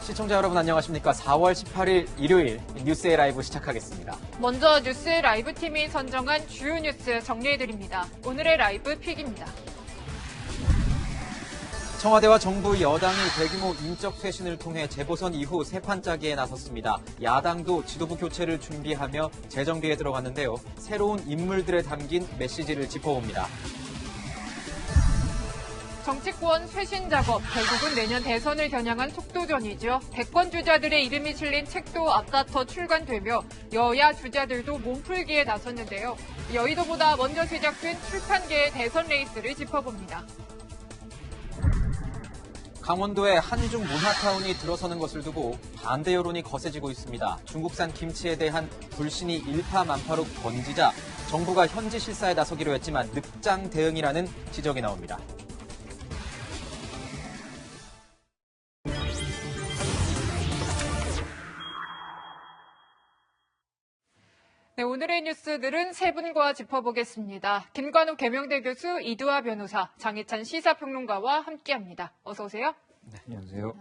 시청자 여러분 안녕하십니까. 4월 18일 일요일 뉴스의 라이브 시작하겠습니다. 먼저 뉴스의 라이브 팀이 선정한 주요 뉴스 정리해드립니다. 오늘의 라이브 픽입니다. 청와대와 정부 여당이 대규모 인적 쇄신을 통해 재보선 이후 새판 짜기에 나섰습니다. 야당도 지도부 교체를 준비하며 재정비에 들어갔는데요. 새로운 인물들에 담긴 메시지를 짚어봅니다. 정치권 쇄신 작업, 결국은 내년 대선을 겨냥한 속도전이죠. 대권 주자들의 이름이 실린 책도 앞다퉈 출간되며 여야 주자들도 몸풀기에 나섰는데요. 여의도보다 먼저 시작된 출판계의 대선 레이스를 짚어봅니다. 강원도에 한중 문화타운이 들어서는 것을 두고 반대 여론이 거세지고 있습니다. 중국산 김치에 대한 불신이 일파만파로 번지자 정부가 현지 실사에 나서기로 했지만 늑장 대응이라는 지적이 나옵니다. 네, 오늘의 뉴스들은 세 분과 짚어보겠습니다. 김관욱 계명대 교수, 이두하 변호사, 장희찬 시사평론가와 함께합니다. 어서 오세요. 네, 안녕하세요.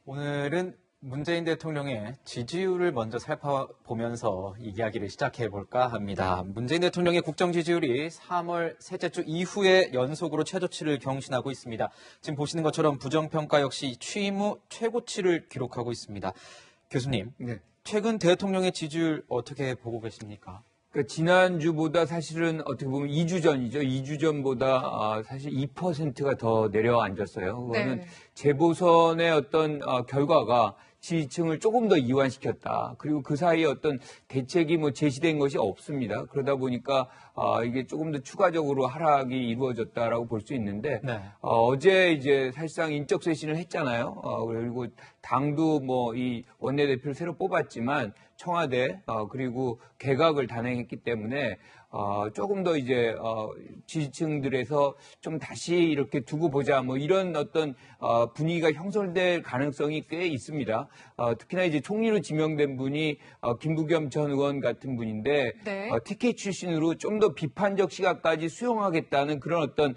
오늘은 문재인 대통령의 지지율을 먼저 살펴보면서 이 이야기를 시작해볼까 합니다. 문재인 대통령의 국정 지지율이 3월 셋째 주 이후에 연속으로 최저치를 경신하고 있습니다. 지금 보시는 것처럼 부정평가 역시 취임 후 최고치를 기록하고 있습니다. 교수님. 네. 최근 대통령의 지지율 어떻게 보고 계십니까? 그러니까 지난주보다 사실은 어떻게 보면 2주 전이죠. 2주 전보다 사실 2%가 더 내려앉았어요. 그거는 네. 재보선의 어떤 결과가 지지층을 조금 더 이완시켰다. 그리고 그 사이에 어떤 대책이 제시된 것이 없습니다. 그러다 보니까 이게 조금 더 추가적으로 하락이 이루어졌다라고 볼 수 있는데 네. 어제 이제 사실상 인적 쇄신을 했잖아요. 그리고 당도 이 원내대표를 새로 뽑았지만 청와대 그리고 개각을 단행했기 때문에 조금 더 이제 지지층들에서 좀 다시 이렇게 두고 보자 이런 어떤 분위기가 형성될 가능성이 꽤 있습니다. 특히나 이제 총리로 지명된 분이 김부겸 전 의원 같은 분인데 네. TK 출신으로 좀 더 비판적 시각까지 수용하겠다는 그런 어떤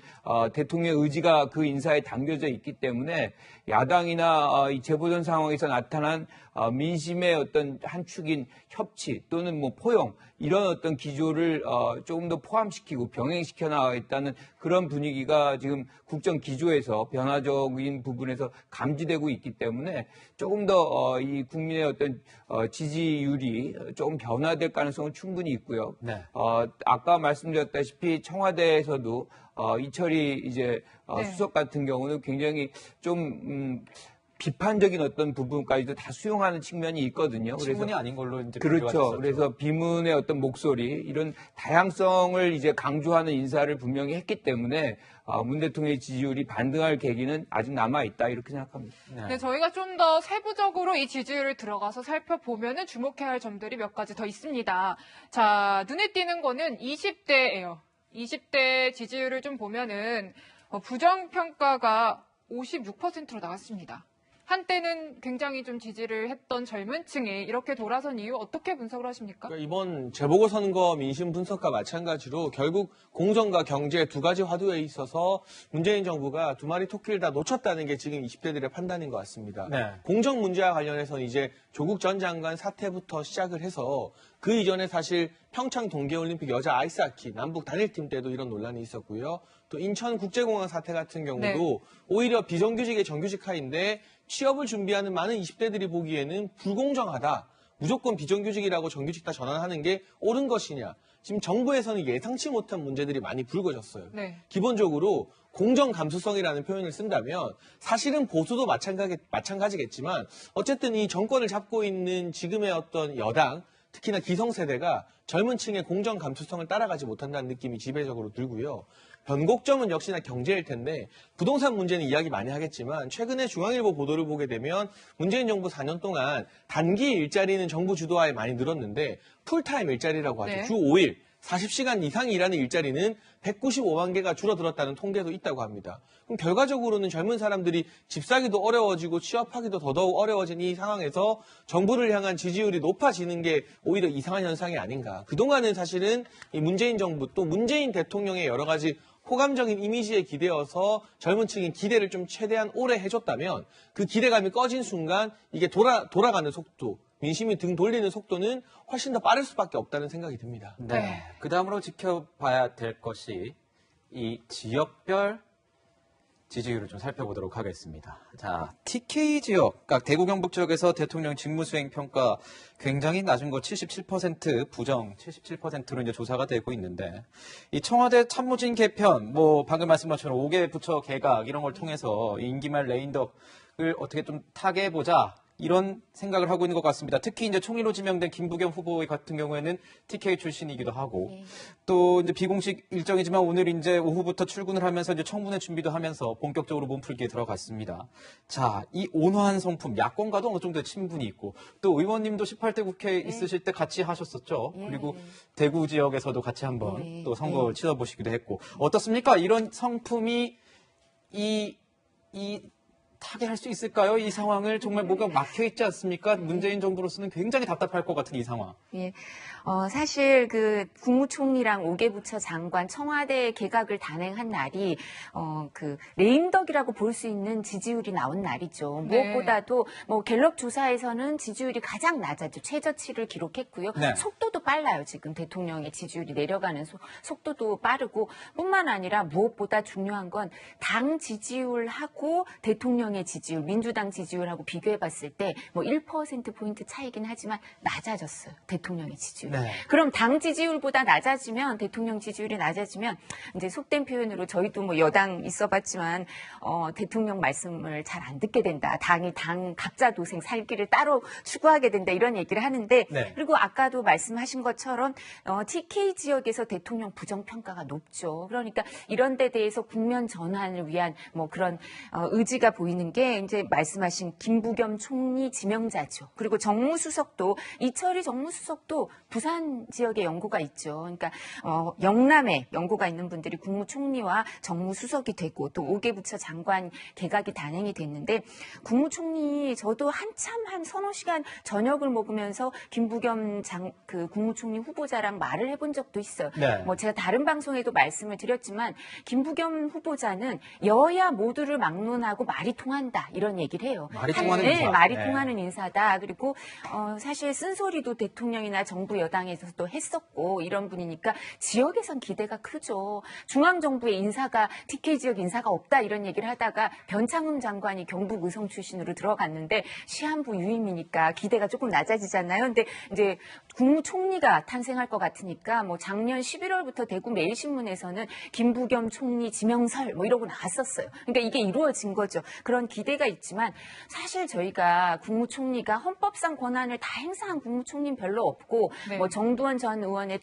대통령의 의지가 그 인사에 담겨져 있기 때문에 야당이나 이 재보선 상황에서 나타난 민심의 어떤 한 축인 협치 또는 포용 이런 어떤 기조를 조금 더 포함시키고 병행시켜 나가겠다는 그런 분위기가 지금 국정 기조에서 변화적인 부분에서 감지되고 있기 때문에 조금 더 이 국민의 어떤 지지율이 조금 변화될 가능성은 충분히 있고요. 네. 아까 말씀드렸다시피 청와대에서도 이철이 이제 네. 수석 같은 경우는 굉장히 좀 비판적인 어떤 부분까지도 다 수용하는 측면이 있거든요. 친문이 아닌 걸로 이제 그렇죠. 그래서 비문의 어떤 목소리 이런 다양성을 이제 강조하는 인사를 분명히 했기 때문에 문 대통령의 지지율이 반등할 계기는 아직 남아 있다 이렇게 생각합니다. 네, 저희가 좀 더 세부적으로 이 지지율을 들어가서 살펴보면은 주목해야 할 점들이 몇 가지 더 있습니다. 자, 눈에 띄는 거는 20대예요. 20대 지지율을 좀 보면은 부정평가가 56%로 나왔습니다. 한때는 굉장히 좀 지지를 했던 젊은 층이 이렇게 돌아선 이유 어떻게 분석을 하십니까? 그러니까 이번 재보궐선거 민심 분석과 마찬가지로 결국 공정과 경제 두 가지 화두에 있어서 문재인 정부가 두 마리 토끼를 다 놓쳤다는 게 지금 20대들의 판단인 것 같습니다. 네. 공정 문제와 관련해서는 이제 조국 전 장관 사태부터 시작을 해서 그 이전에 사실 평창 동계올림픽 여자 아이스하키 남북 단일팀 때도 이런 논란이 있었고요. 또 인천국제공항 사태 같은 경우도 네. 오히려 비정규직의 정규직화인데 취업을 준비하는 많은 20대들이 보기에는 불공정하다. 무조건 비정규직이라고 정규직 다 전환하는 게 옳은 것이냐. 지금 정부에서는 예상치 못한 문제들이 많이 불거졌어요. 네. 기본적으로 공정 감수성이라는 표현을 쓴다면 사실은 보수도 마찬가지겠지만 어쨌든 이 정권을 잡고 있는 지금의 어떤 여당 특히나 기성세대가 젊은 층의 공정 감수성을 따라가지 못한다는 느낌이 지배적으로 들고요. 변곡점은 역시나 경제일 텐데 부동산 문제는 이야기 많이 하겠지만 최근에 중앙일보 보도를 보게 되면 문재인 정부 4년 동안 단기 일자리는 정부 주도하에 많이 늘었는데 풀타임 일자리라고 하죠. 네. 주 5일 40시간 이상 일하는 일자리는 195만 개가 줄어들었다는 통계도 있다고 합니다. 그럼 결과적으로는 젊은 사람들이 집 사기도 어려워지고 취업하기도 더더욱 어려워진 이 상황에서 정부를 향한 지지율이 높아지는 게 오히려 이상한 현상이 아닌가. 그동안은 사실은 이 문재인 정부 또 문재인 대통령의 여러 가지 호감적인 이미지에 기대어서 젊은 층인 기대를 좀 최대한 오래 해줬다면 그 기대감이 꺼진 순간 이게 돌아가는 속도, 민심이 등 돌리는 속도는 훨씬 더 빠를 수밖에 없다는 생각이 듭니다. 네. 그 다음으로 지켜봐야 될 것이 이 지역별 지지율을 좀 살펴보도록 하겠습니다. 자, TK 지역, 그러니까 대구 경북 지역에서 대통령 직무수행 평가 굉장히 낮은 거 77%, 부정 77%로 이제 조사가 되고 있는데, 이 청와대 참모진 개편, 뭐 방금 말씀하신 것처럼 5개 부처 개각 이런 걸 통해서 임기 말 레인덕을 어떻게 좀 타개해보자. 이런 생각을 하고 있는 것 같습니다. 특히 이제 총리로 지명된 김부겸 후보 같은 경우에는 TK 출신이기도 하고, 또 이제 비공식 일정이지만 오늘 이제 오후부터 출근을 하면서 이제 청문회 준비도 하면서 본격적으로 몸풀기에 들어갔습니다. 자, 이 온화한 성품, 야권과도 어느 정도의 친분이 있고, 또 의원님도 18대 국회에 있으실 때 같이 하셨었죠. 그리고 대구 지역에서도 같이 한번 또 선거를 치러보시기도 했고, 어떻습니까? 이런 성품이 타개할 수 있을까요? 이 상황을 정말 뭐가 막혀 있지 않습니까? 문재인 정부로서는 굉장히 답답할 것 같은 이 상황. 예. 사실 그 국무총리랑 5개 부처 장관 청와대 개각을 단행한 날이 그 레임덕이라고 볼 수 있는 지지율이 나온 날이죠. 네. 무엇보다도 뭐 갤럽 조사에서는 지지율이 가장 낮았죠. 최저치를 기록했고요. 네. 속도도 빨라요. 지금 대통령의 지지율이 내려가는 속도도 빠르고 뿐만 아니라 무엇보다 중요한 건 당 지지율하고 대통령의 지지율, 민주당 지지율하고 비교해 봤을 때 뭐 1%포인트 차이긴 하지만 낮아졌어요. 대통령의 지지율. 네. 그럼 당 지지율보다 낮아지면 대통령 지지율이 낮아지면 이제 속된 표현으로 저희도 뭐 여당 있어봤지만 대통령 말씀을 잘 안 듣게 된다. 당 각자 도생 살기를 따로 추구하게 된다. 이런 얘기를 하는데 네. 그리고 아까도 말씀하신 것처럼 TK 지역에서 대통령 부정 평가가 높죠. 그러니까 이런 데 대해서 국면 전환을 위한 뭐 그런 의지가 보이는 게 이제 말씀하신 김부겸 총리 지명자죠. 그리고 정무수석도 이철희 정무수석도 부산 지역에 연고가 있죠. 그러니까 영남에 연고가 있는 분들이 국무총리와 정무수석이 되고 또 5개 부처 장관 개각이 단행이 됐는데 국무총리 저도 한참 한 서너 시간 저녁을 먹으면서 김부겸 그 국무총리 후보자랑 말을 해본 적도 있어요. 네. 뭐 제가 다른 방송에도 말씀을 드렸지만 김부겸 후보자는 여야 모두를 막론하고 말이 통한다 이런 얘기를 해요. 말이 통하는 인사. 말이 네. 통하는 인사다. 그리고 사실 쓴소리도 대통령이나 정부 여당에서도 했었고 이런 분이니까 지역에선 기대가 크죠. 중앙정부의 인사가 TK 지역 인사가 없다 이런 얘기를 하다가 변창흠 장관이 경북 의성 출신으로 들어갔는데 시한부 유임이니까 기대가 조금 낮아지잖아요. 근데 이제 국무총리가 탄생할 것 같으니까 뭐 작년 11월부터 대구 매일신문에서는 김부겸 총리 지명설 뭐 이러고 나왔었어요. 그러니까 이게 이루어진 거죠. 그런 기대가 있지만 사실 저희가 국무총리가 헌법상 권한을 다 행사한 국무총리는 별로 없고 네. 뭐 정두원 전 의원의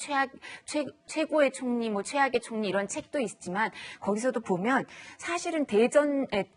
최고의 총리, 뭐 최악의 총리 이런 책도 있지만 거기서도 보면 사실은 대전에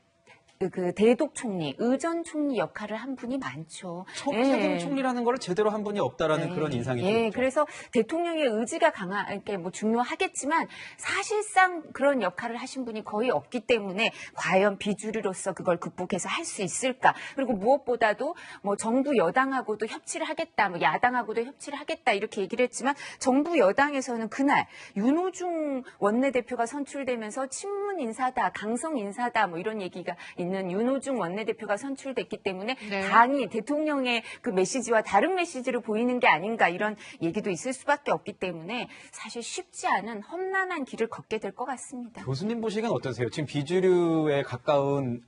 그 대독 총리, 의전 총리 역할을 한 분이 많죠. 책임 총리라는 걸 제대로 한 분이 없다라는 그런 인상이 들죠. 그래서 대통령의 의지가 강하게 뭐 중요하겠지만 사실상 그런 역할을 하신 분이 거의 없기 때문에 과연 비주류로서 그걸 극복해서 할 수 있을까? 그리고 무엇보다도 뭐 정부 여당하고도 협치를 하겠다, 뭐 야당하고도 협치를 하겠다 이렇게 얘기를 했지만 정부 여당에서는 그날 윤호중 원내대표가 선출되면서 친문 인사다, 강성 인사다 뭐 이런 얘기가 있는 윤호중 원내대표가 선출됐기 때문에 네. 당이 대통령의 그 메시지와 다른 메시지를 보이는 게 아닌가 이런 얘기도 있을 수밖에 없기 때문에 사실 쉽지 않은 험난한 길을 걷게 될 것 같습니다. 교수님 보시기엔 어떠세요? 지금 비주류에 가까운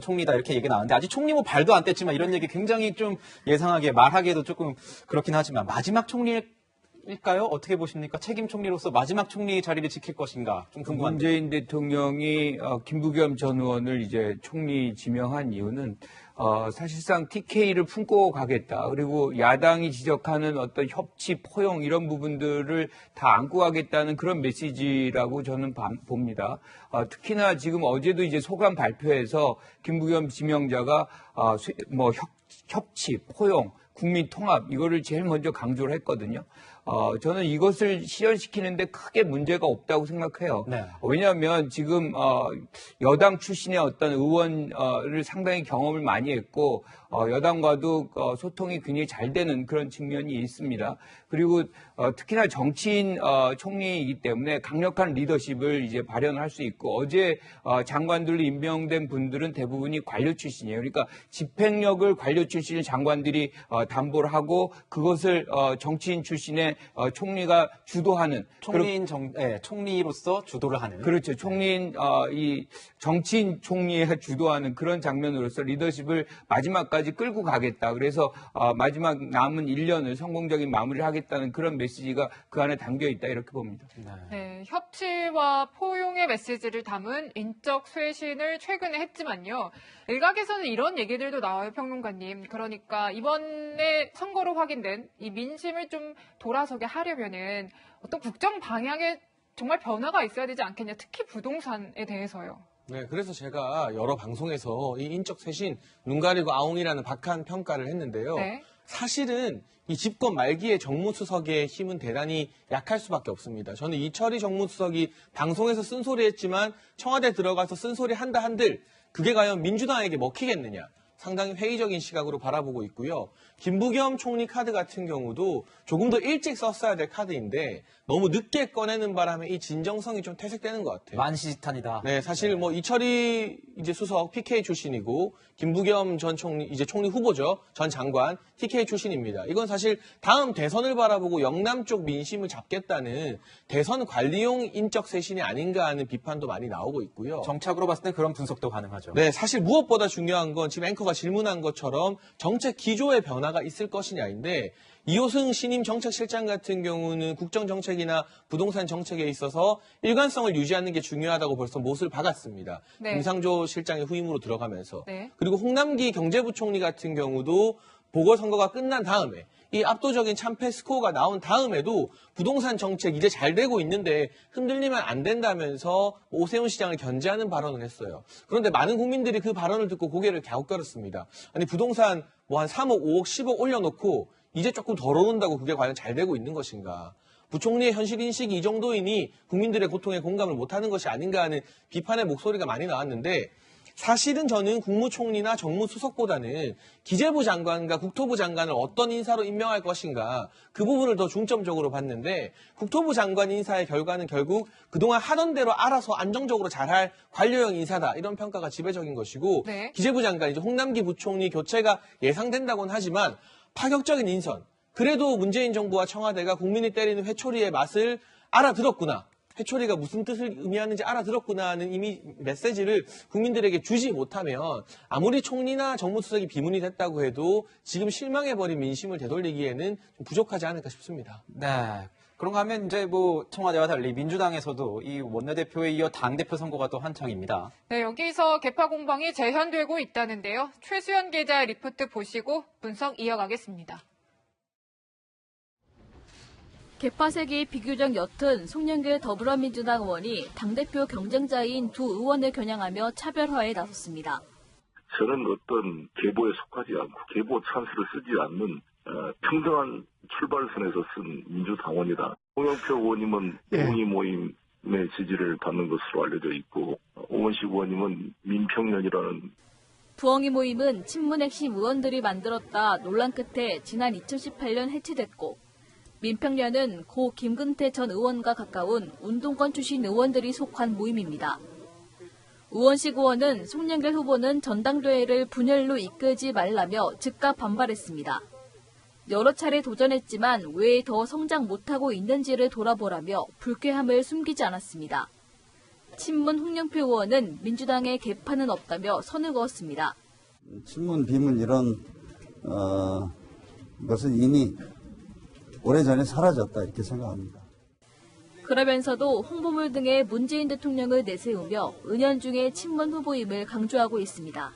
총리다 이렇게 얘기 나왔는데 아직 총리 뭐 발도 안 뗐지만 이런 얘기 굉장히 좀 예상하게 말하기에도 조금 그렇긴 하지만 마지막 총리일까요? 어떻게 보십니까? 책임 총리로서 마지막 총리 자리를 지킬 것인가 좀 궁금한데. 문재인 대통령이 김부겸 전 의원을 이제 총리 지명한 이유는 사실상 TK를 품고 가겠다. 그리고 야당이 지적하는 어떤 협치, 포용 이런 부분들을 다 안고 가겠다는 그런 메시지라고 저는 봅니다. 특히나 지금 어제도 이제 소감 발표에서 김부겸 지명자가 뭐 협치, 포용, 국민 통합 이거를 제일 먼저 강조를 했거든요. 저는 이것을 실현시키는데 크게 문제가 없다고 생각해요. 네. 왜냐하면 지금 여당 출신의 어떤 의원을 상당히 경험을 많이 했고 여당과도 소통이 굉장히 잘 되는 그런 측면이 있습니다. 그리고 특히나 정치인 총리이기 때문에 강력한 리더십을 이제 발현할 수 있고 어제 장관들로 임명된 분들은 대부분이 관료 출신이에요. 그러니까 집행력을 관료 출신의 장관들이 담보를 하고 그것을 정치인 출신의 총리가 주도하는 총리로서 주도를 하는. 그렇죠. 총리인 이 정치인 총리가 주도하는 그런 장면으로서 리더십을 마지막까지 끌고 가겠다. 그래서 마지막 남은 1년을 성공적인 마무리를 하겠다는 그런 메시지가 그 안에 담겨 있다 이렇게 봅니다. 네, 협치와 포용의 메시지를 담은 인적 쇄신을 최근에 했지만요. 일각에서는 이런 얘기들도 나와요, 평론가님. 그러니까 이번에 선거로 확인된 이 민심을 좀 돌아서게 하려면은 어떤 국정 방향에 정말 변화가 있어야 되지 않겠냐. 특히 부동산에 대해서요. 네, 그래서 제가 여러 방송에서 이 인적 쇄신, 눈 가리고 아웅이라는 박한 평가를 했는데요. 네. 사실은 이 집권 말기에 정무수석의 힘은 대단히 약할 수밖에 없습니다. 저는 이철희 정무수석이 방송에서 쓴소리했지만 청와대 들어가서 쓴소리 한다 한들 그게 과연 민주당에게 먹히겠느냐. 상당히 회의적인 시각으로 바라보고 있고요. 김부겸 총리 카드 같은 경우도 조금 더 일찍 썼어야 될 카드인데 너무 늦게 꺼내는 바람에 이 진정성이 좀 퇴색되는 것 같아요. 만시지탄이다. 네, 사실 뭐 이철희 이제 수석 PK 출신이고 김부겸 전 총리 이제 총리 후보죠. 전 장관 TK 출신입니다. 이건 사실 다음 대선을 바라보고 영남 쪽 민심을 잡겠다는 대선 관리용 인적 쇄신이 아닌가 하는 비판도 많이 나오고 있고요. 정착으로 봤을 때 그런 분석도 가능하죠. 네, 사실 무엇보다 중요한 건 지금 앵커가 질문한 것처럼 정책 기조의 변화가 있을 것이냐인데 이호승 신임 정책실장 같은 경우는 국정정책이나 부동산 정책에 있어서 일관성을 유지하는 게 중요하다고 벌써 못을 박았습니다. 네. 김상조 실장의 후임으로 들어가면서. 네. 그리고 홍남기 경제부총리 같은 경우도 보궐선거가 끝난 다음에 이 압도적인 참패 스코어가 나온 다음에도 부동산 정책 이제 잘 되고 있는데 흔들리면 안 된다면서 오세훈 시장을 견제하는 발언을 했어요. 그런데 많은 국민들이 그 발언을 듣고 고개를 갸웃거렸습니다. 아니 부동산 뭐 한 3억, 5억, 10억 올려놓고 이제 조금 덜 오른다고 그게 과연 잘 되고 있는 것인가. 부총리의 현실 인식이 이 정도이니 국민들의 고통에 공감을 못하는 것이 아닌가 하는 비판의 목소리가 많이 나왔는데 사실은 저는 국무총리나 정무수석보다는 기재부 장관과 국토부 장관을 어떤 인사로 임명할 것인가 그 부분을 더 중점적으로 봤는데 국토부 장관 인사의 결과는 결국 그동안 하던 대로 알아서 안정적으로 잘할 관료형 인사다 이런 평가가 지배적인 것이고 네. 기재부 장관 이제 홍남기 부총리 교체가 예상된다고는 하지만 파격적인 인선 그래도 문재인 정부와 청와대가 국민이 때리는 회초리의 맛을 알아들었구나. 회초리가 무슨 뜻을 의미하는지 알아들었구나 하는 이미 메시지를 국민들에게 주지 못하면 아무리 총리나 정무수석이 비문이 됐다고 해도 지금 실망해버린 민심을 되돌리기에는 좀 부족하지 않을까 싶습니다. 네. 그런가 하면 이제 뭐 청와대와 달리 민주당에서도 이 원내대표에 이어 당대표 선거가 또 한창입니다. 네, 여기서 개파 공방이 재현되고 있다는데요. 최수연 기자의 리포트 보시고 분석 이어가겠습니다. 개파색이 비교적 옅은 송영길 더불어민주당 의원이 당대표 경쟁자인 두 의원을 겨냥하며 차별화에 나섰습니다. 저는 어떤 계보에 속하지 않고 계보 찬스를 쓰지 않는 평등한 출발선에서 쓴 민주당원이다. 홍영표 의원님은 동의 모임의 지지를 받는 것으로 알려져 있고 오원식 의원님은 민평련이라는 부엉이 모임은 친문 핵심 의원들이 만들었다 논란 끝에 지난 2018년 해체됐고 민평련은 고 김근태 전 의원과 가까운 운동권 출신 의원들이 속한 모임입니다. 우원식 의원은 송영길 후보는 전당대회를 분열로 이끌지 말라며 즉각 반발했습니다. 여러 차례 도전했지만 왜 더 성장 못하고 있는지를 돌아보라며 불쾌함을 숨기지 않았습니다. 친문 홍영표 의원은 민주당의 개파는 없다며 선을 그었습니다. 친문, 비문 이런 것은 이미 오래전에 사라졌다 이렇게 생각합니다. 그러면서도 홍보물 등의 문재인 대통령을 내세우며 은연중에 친문 후보임을 강조하고 있습니다.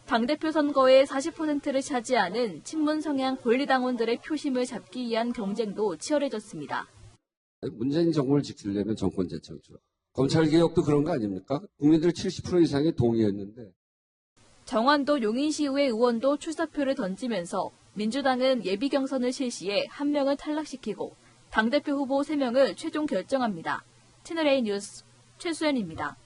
당대표 선거의 40%를 차지하는 친문 성향 권리당원들의 표심을 잡기 위한 경쟁도 치열해졌습니다. 문재인 정부를 지키려면 정권 재창출. 검찰개혁도 그런 거 아닙니까? 국민들 70% 이상이 동의했는데. 정완도 용인시의회 의원도 출사표를 던지면서 민주당은 예비 경선을 실시해 한 명을 탈락시키고 당대표 후보 3명을 최종 결정합니다. 채널A 뉴스 최수연입니다.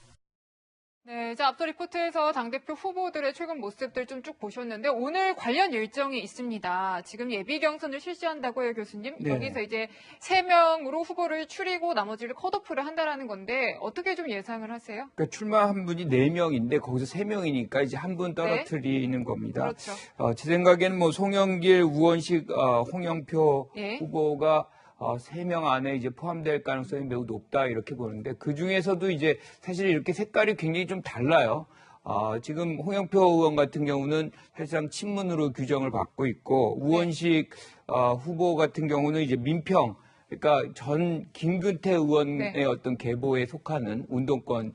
네, 이제 앞서 리포트에서 당대표 후보들의 최근 모습들 좀 쭉 보셨는데 오늘 관련 일정이 있습니다. 지금 예비 경선을 실시한다고 해요, 교수님. 네. 여기서 이제 3명으로 후보를 추리고 나머지를 컷오프를 한다라는 건데 어떻게 좀 예상을 하세요? 그러니까 출마한 분이 4명인데 거기서 3명이니까 이제 한 분 떨어뜨리는 겁니다. 그렇죠. 제 생각에는 뭐 송영길, 우원식, 홍영표 예. 후보가 3명 안에 이제 포함될 가능성이 매우 높다 이렇게 보는데 그 중에서도 이제 사실 이렇게 색깔이 굉장히 좀 달라요. 지금 홍영표 의원 같은 경우는 사실상 친문으로 규정을 받고 있고 우원식 후보 같은 경우는 이제 민평 그러니까 전 김근태 의원의 네. 어떤 계보에 속하는 운동권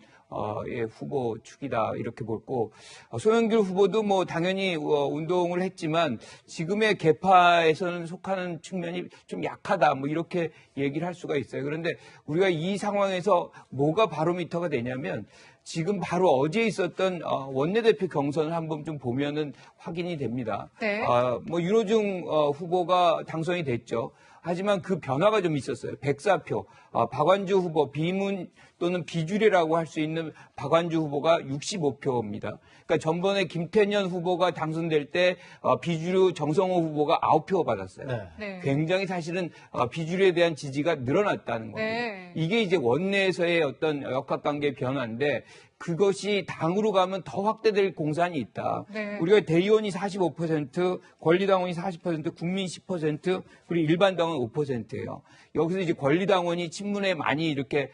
의 후보 축이다 이렇게 볼고 송영길 후보도 뭐 당연히 운동을 했지만 지금의 계파에서는 속하는 측면이 좀 약하다 뭐 이렇게 얘기를 할 수가 있어요. 그런데 우리가 이 상황에서 뭐가 바로미터가 되냐면 지금 바로 어제 있었던 원내대표 경선을 한번 좀 보면은 확인이 됩니다. 네. 뭐 윤호중 후보가 당선이 됐죠. 하지만 그 변화가 좀 있었어요. 104표. 박완주 후보 비문 또는 비주례라고 할 수 있는 박완주 후보가 65표입니다. 그러니까 전번에 김태년 후보가 당선될 때 비주류 정성호 후보가 9표 받았어요. 네. 네. 굉장히 사실은 비주류에 대한 지지가 늘어났다는 겁니다. 네. 이게 이제 원내에서의 어떤 역학관계의 변화인데 그것이 당으로 가면 더 확대될 공산이 있다. 네. 우리가 대의원이 45%, 권리당원이 40%, 국민 10%, 그리고 일반당원 5%예요. 여기서 이제 권리당원이 친문에 많이 이렇게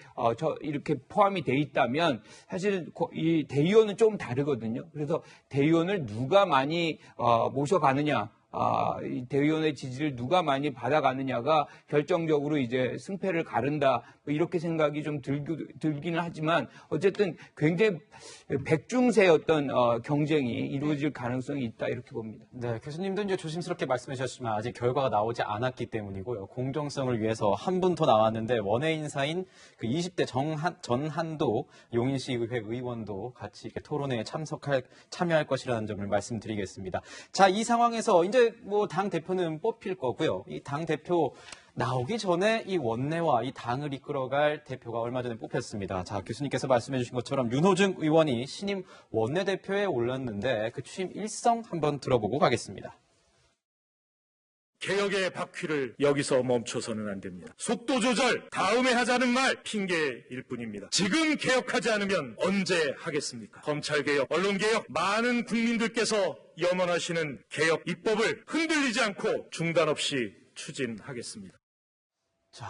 포함이 돼 있다면 사실은 이 대의원은 좀 다르거든요. 그래서 대의원을 누가 많이 모셔가느냐. 이 대의원의 지지를 누가 많이 받아가느냐가 결정적으로 이제 승패를 가른다 뭐 이렇게 생각이 좀 들기는 하지만 어쨌든 굉장히 백중세 어떤 경쟁이 이루어질 가능성이 있다 이렇게 봅니다. 네, 교수님도 이제 조심스럽게 말씀해 주셨지만 아직 결과가 나오지 않았기 때문이고요. 공정성을 위해서 한 분 더 나왔는데 원외 인사인 그 20대 전한도 용인시의회 의원도 같이 이렇게 토론회에 참여할 것이라는 점을 말씀드리겠습니다. 자, 이 상황에서 이제 뭐 당 대표는 뽑힐 거고요. 이 당 대표 나오기 전에 이 원내와 이 당을 이끌어갈 대표가 얼마 전에 뽑혔습니다. 자, 교수님께서 말씀해 주신 것처럼 윤호중 의원이 신임 원내대표에 올랐는데 그 취임 일성 한번 들어보고 가겠습니다. 개혁의 바퀴를 여기서 멈춰서는 안 됩니다. 속도 조절, 다음에 하자는 말 핑계일 뿐입니다. 지금 개혁하지 않으면 언제 하겠습니까? 검찰개혁, 언론개혁, 많은 국민들께서 염원하시는 개혁 입법을 흔들리지 않고 중단 없이 추진하겠습니다. 자,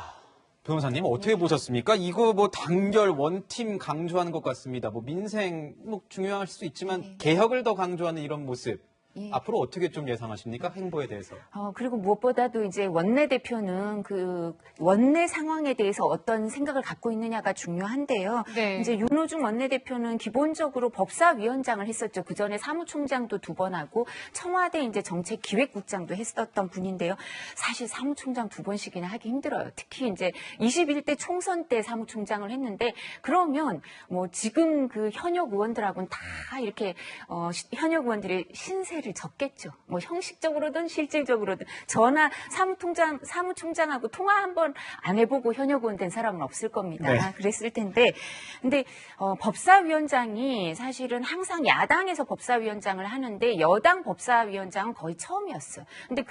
변호사님 어떻게 보셨습니까? 이거 뭐 단결 원팀 강조하는 것 같습니다. 뭐 민생 뭐 중요할 수 있지만 개혁을 더 강조하는 이런 모습. 앞으로 어떻게 좀 예상하십니까? 행보에 대해서. 그리고 무엇보다도 이제 원내대표는 그 원내 상황에 대해서 어떤 생각을 갖고 있느냐가 중요한데요. 네. 이제 윤호중 원내대표는 기본적으로 법사위원장을 했었죠. 그 전에 사무총장도 2번 하고 청와대 이제 정책기획국장도 했었던 분인데요. 사실 사무총장 2번씩이나 하기 힘들어요. 특히 이제 21대 총선 때 사무총장을 했는데 그러면 뭐 지금 그 현역 의원들하고는 다 이렇게 현역 의원들이 신세를 적겠죠. 뭐 형식적으로든 실질적으로든 전화 사무총장하고 통화 한번 안 해보고 현역 의원 된 사람은 없을 겁니다. 네. 그랬을 텐데, 근데 법사위원장이 사실은 항상 야당에서 법사위원장을 하는데 여당 법사위원장은 거의 처음이었어요. 근데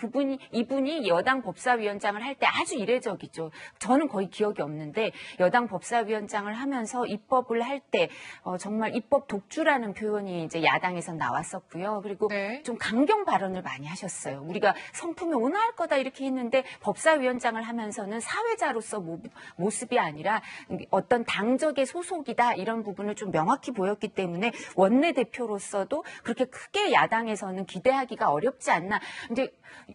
이분이 여당 법사위원장을 할 때 아주 이례적이죠. 저는 거의 기억이 없는데 여당 법사위원장을 하면서 입법을 할 때 정말 입법 독주라는 표현이 이제 야당에서 나왔었고요. 그리고 네. 좀 강경 발언을 많이 하셨어요. 우리가 성품이 온화할 거다 이렇게 했는데 법사위원장을 하면서는 사회자로서 모습이 아니라 어떤 당적의 소속이다 이런 부분을 좀 명확히 보였기 때문에 원내대표로서도 그렇게 크게 야당에서는 기대하기가 어렵지 않나. 근데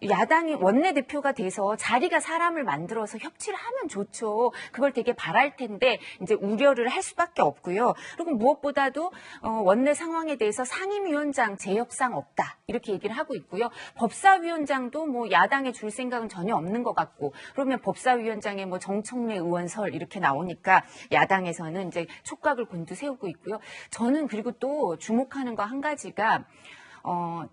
야당이 원내대표가 돼서 자리가 사람을 만들어서 협치를 하면 좋죠. 그걸 되게 바랄 텐데 이제 우려를 할 수밖에 없고요. 그리고 무엇보다도 원내 상황에 대해서 상임위원장 재협상 없다. 이렇게 얘기를 하고 있고요. 법사위원장도 뭐 야당에 줄 생각은 전혀 없는 것 같고 그러면 법사위원장에 뭐 정청래 의원설 이렇게 나오니까 야당에서는 이제 촉각을 곤두세우고 있고요. 저는 그리고 또 주목하는 거 한 가지가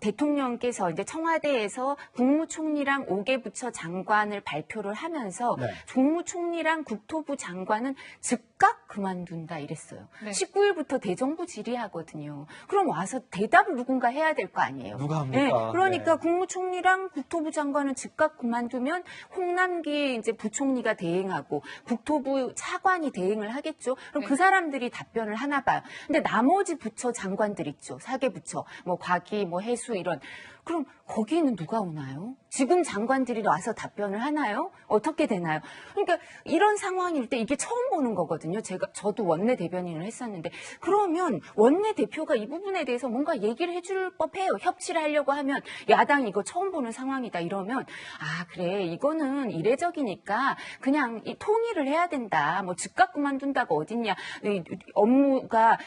대통령께서 이제 청와대에서 국무총리랑 5개 부처 장관을 발표를 하면서 네. 국무총리랑 국토부 장관은 즉각 그만둔다 이랬어요. 네. 19일부터 대정부 질의하거든요. 그럼 와서 대답을 누군가 해야 될 거 아니에요. 누가 합니까? 그러니까 네. 국무총리랑 국토부 장관은 즉각 그만두면 홍남기 이제 부총리가 대행하고 국토부 차관이 대행을 하겠죠. 그럼 네. 그 사람들이 답변을 하나 봐요. 근데 나머지 부처 장관들 있죠. 4개 부처, 뭐 과기, 뭐 해수 이런. 그럼 거기는 누가 오나요? 지금 장관들이 와서 답변을 하나요? 어떻게 되나요? 그러니까 이런 상황일 때 이게 처음 보는 거거든요. 저도 원내 대변인을 했었는데 그러면 원내 대표가 이 부분에 대해서 뭔가 얘기를 해줄 법해요. 협치를 하려고 하면 야당이 이거 처음 보는 상황이다 이러면 아 그래 이거는 이례적이니까 그냥 이 통일을 해야 된다. 뭐 즉각 그만둔다가 어딨냐. 이 업무가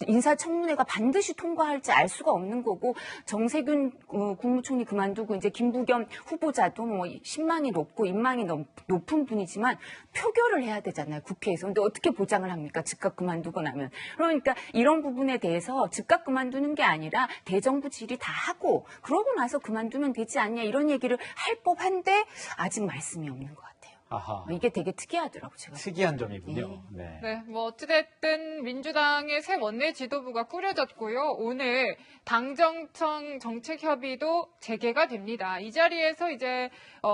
인사청문회가 반드시 통과할지 알 수가 없는 거고 정세균 국무총리 그만두고 이제 김부겸 후보자도 뭐 신망이 높고 인망이 높은 분이지만 표결을 해야 되잖아요. 국회에서. 근데 어떻게 보장을 합니까? 즉각 그만두고 나면. 그러니까 이런 부분에 대해서 즉각 그만두는 게 아니라 대정부 질의 다 하고 그러고 나서 그만두면 되지 않냐 이런 얘기를 할 법한데 아직 말씀이 없는 것 같아요. 아하. 이게 되게 특이하더라고요. 제가. 특이한 점이군요. 네. 네, 뭐 어찌됐든 민주당의 새 원내 지도부가 꾸려졌고요. 오늘 당정청 정책협의도 재개가 됩니다. 이 자리에서 이제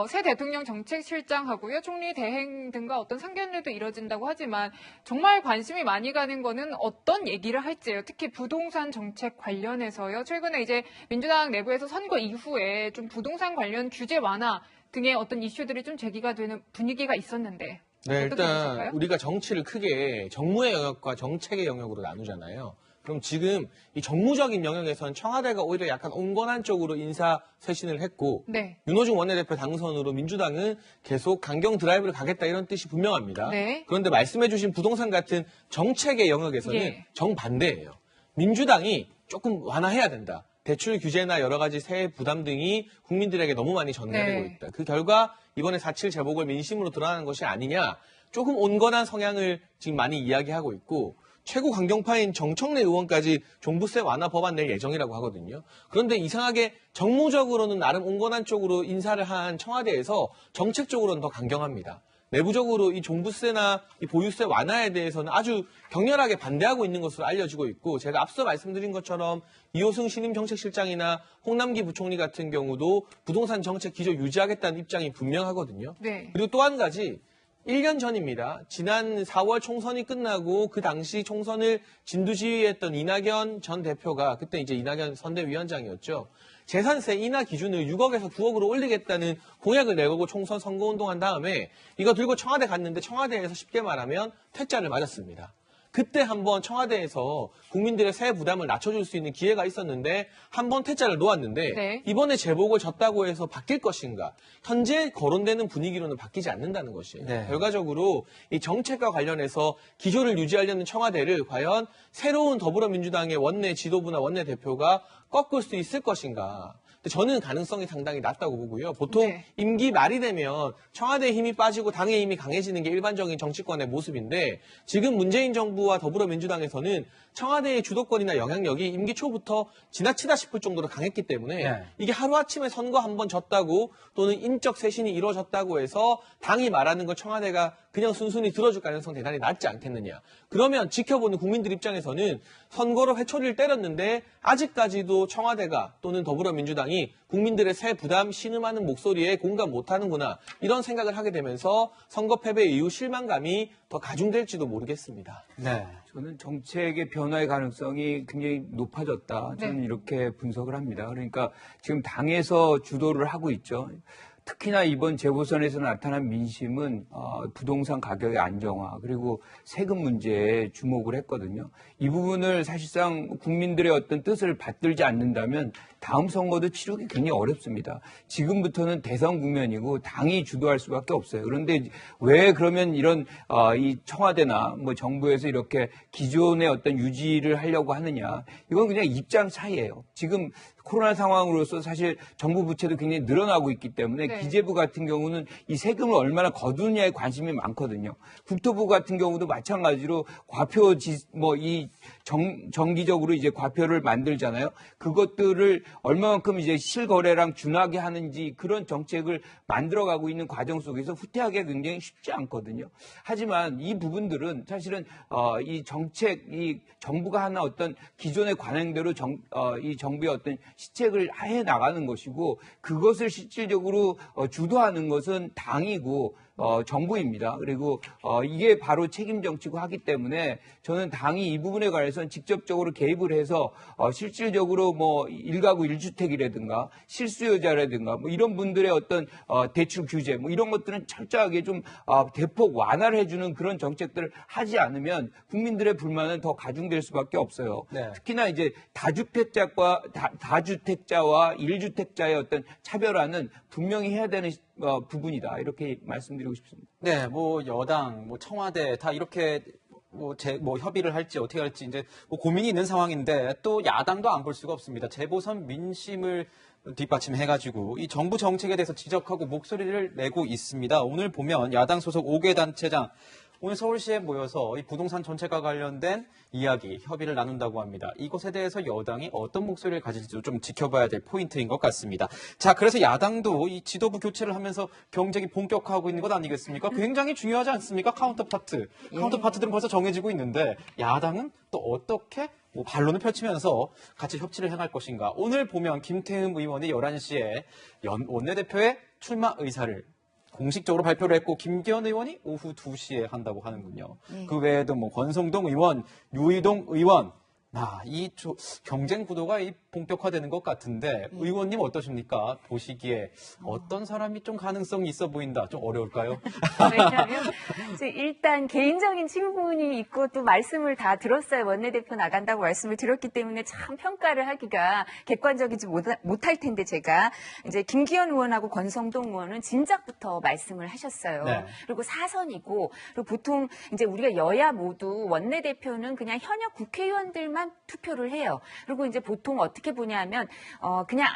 새 대통령 정책실장하고요, 총리 대행 등과 어떤 상견례도 이뤄진다고 하지만 정말 관심이 많이 가는 거는 어떤 얘기를 할지예요. 특히 부동산 정책 관련해서요. 최근에 이제 민주당 내부에서 선거 이후에 좀 부동산 관련 규제 완화 등의 어떤 이슈들이 좀 제기가 되는 분위기가 있었는데. 네, 어떻게 일단 보실까요? 우리가 정치를 크게 정무의 영역과 정책의 영역으로 나누잖아요. 그럼 지금 이 정무적인 영역에서는 청와대가 오히려 약간 온건한 쪽으로 인사 쇄신을 했고 네. 윤호중 원내대표 당선으로 민주당은 계속 강경 드라이브를 가겠다 이런 뜻이 분명합니다. 네. 그런데 말씀해주신 부동산 같은 정책의 영역에서는 예. 정반대예요. 민주당이 조금 완화해야 된다. 대출 규제나 여러 가지 세액 부담 등이 국민들에게 너무 많이 전가되고 네. 있다. 그 결과 이번에 4.7 재보궐 민심으로 드러나는 것이 아니냐. 조금 온건한 성향을 지금 많이 이야기하고 있고 최고 강경파인 정청래 의원까지 종부세 완화 법안 낼 예정이라고 하거든요. 그런데 이상하게 정무적으로는 나름 온건한 쪽으로 인사를 한 청와대에서 정책적으로는 더 강경합니다. 내부적으로 이 종부세나 이 보유세 완화에 대해서는 아주 격렬하게 반대하고 있는 것으로 알려지고 있고 제가 앞서 말씀드린 것처럼 이호승 신임정책실장이나 홍남기 부총리 같은 경우도 부동산 정책 기조 유지하겠다는 입장이 분명하거든요. 네. 그리고 또 한 가지 1년 전입니다. 지난 4월 총선이 끝나고 그 당시 총선을 진두지휘했던 이낙연 전 대표가 그때 이제 이낙연 선대위원장이었죠. 재산세 인하 기준을 6억에서 9억으로 올리겠다는 공약을 내걸고 총선 선거운동한 다음에 이거 들고 청와대 갔는데 청와대에서 쉽게 말하면 퇴짜를 맞았습니다. 그때 한번 청와대에서 국민들의 세액 부담을 낮춰줄 수 있는 기회가 있었는데 한번 퇴짜를 놓았는데 네. 이번에 제복을 졌다고 해서 바뀔 것인가? 현재 거론되는 분위기로는 바뀌지 않는다는 것이에요. 네. 결과적으로 이 정책과 관련해서 기조를 유지하려는 청와대를 과연 새로운 더불어민주당의 원내 지도부나 원내 대표가 꺾을 수 있을 것인가? 근데 저는 가능성이 상당히 낮다고 보고요. 보통 네. 임기 말이 되면 청와대의 힘이 빠지고 당의 힘이 강해지는 게 일반적인 정치권의 모습인데 지금 문재인 정부와 더불어민주당에서는 청와대의 주도권이나 영향력이 임기 초부터 지나치다 싶을 정도로 강했기 때문에 네. 이게 하루아침에 선거 한 번 졌다고 또는 인적 쇄신이 이루어졌다고 해서 당이 말하는 걸 청와대가 그냥 순순히 들어줄 가능성 대단히 낮지 않겠느냐. 그러면 지켜보는 국민들 입장에서는 선거로 회초리를 때렸는데 아직까지도 청와대가 또는 더불어민주당이 국민들의 세 부담 신음하는 목소리에 공감 못하는구나 이런 생각을 하게 되면서 선거 패배 이후 실망감이 더 가중될지도 모르겠습니다. 네. 저는 정책의 변화의 가능성이 굉장히 높아졌다. 저는 네. 이렇게 분석을 합니다. 그러니까 지금 당에서 주도를 하고 있죠. 특히나 이번 재보선에서 나타난 민심은 부동산 가격의 안정화 그리고 세금 문제에 주목을 했거든요. 이 부분을 사실상 국민들의 어떤 뜻을 받들지 않는다면 다음 선거도 치르기 굉장히 어렵습니다. 지금부터는 대선 국면이고 당이 주도할 수밖에 없어요. 그런데 왜 그러면 이런 이 청와대나 뭐 정부에서 이렇게 기존의 어떤 유지를 하려고 하느냐? 이건 그냥 입장 차이예요. 지금 코로나 상황으로서 사실 정부 부채도 굉장히 늘어나고 있기 때문에 네. 기재부 같은 경우는 이 세금을 얼마나 거두느냐에 관심이 많거든요. 국토부 같은 경우도 마찬가지로 과표 정기적으로 이제 과표를 만들잖아요. 그것들을 얼마만큼 이제 실거래랑 준하게 하는지 그런 정책을 만들어가고 있는 과정 속에서 후퇴하기가 굉장히 쉽지 않거든요. 하지만 이 부분들은 사실은 이 정책, 이 정부가 하나 어떤 기존의 관행대로 이 정부의 어떤 시책을 해 나가는 것이고 그것을 실질적으로 주도하는 것은 당이고 정부입니다. 그리고 이게 바로 책임 정치고 하기 때문에 저는 당이 이 부분에 관해서는 직접적으로 개입을 해서 실질적으로 뭐 1가구 1주택이라든가 실수요자라든가 뭐 이런 분들의 어떤 대출 규제 뭐 이런 것들은 철저하게 좀 대폭 완화를 해주는 그런 정책들을 하지 않으면 국민들의 불만은 더 가중될 수밖에 없어요. 네. 특히나 이제 다주택자와 1주택자의 어떤 차별화는 분명히 해야 되는 부분이다. 이렇게 말씀드리고 싶습니다. 네, 뭐 여당, 뭐 청와대 다 이렇게 뭐 협의를 할지 어떻게 할지 이제 뭐 고민이 있는 상황인데 또 야당도 안 볼 수가 없습니다. 재보선 민심을 뒷받침해가지고 이 정부 정책에 대해서 지적하고 목소리를 내고 있습니다. 오늘 보면 야당 소속 5개 단체장 오늘 서울시에 모여서 이 부동산 정책과 관련된 이야기, 협의를 나눈다고 합니다. 이것에 대해서 여당이 어떤 목소리를 가질지도 좀 지켜봐야 될 포인트인 것 같습니다. 자, 그래서 야당도 이 지도부 교체를 하면서 경쟁이 본격화하고 있는 것 아니겠습니까? 굉장히 중요하지 않습니까? 카운터파트. 카운터파트들은 벌써 정해지고 있는데 야당은 또 어떻게 반론을 펼치면서 같이 협치를 행할 것인가. 오늘 보면 김태흠 의원이 11시에 원내대표의 출마 의사를 공식적으로 발표를 했고 김기현 의원이 오후 2시에 한다고 하는군요. 그 외에도 뭐 권성동 의원, 유이동 의원, 이 경쟁 구도가 본격화되는 것 같은데 의원님 어떠십니까? 보시기에 어떤 사람이 좀 가능성이 있어 보인다. 좀 어려울까요? 왜냐하면 일단 개인적인 친분이 있고 또 말씀을 다 들었어요. 원내대표 나간다고 말씀을 드렸기 때문에 참 평가를 하기가 객관적이지 못할 텐데 제가 이제 김기현 의원하고 권성동 의원은 진작부터 말씀을 하셨어요. 네. 그리고 사선이고 그리고 보통 이제 우리가 여야 모두 원내대표는 그냥 현역 국회의원들만 투표를 해요. 그리고 이제 보통 어떻게 보냐면 그냥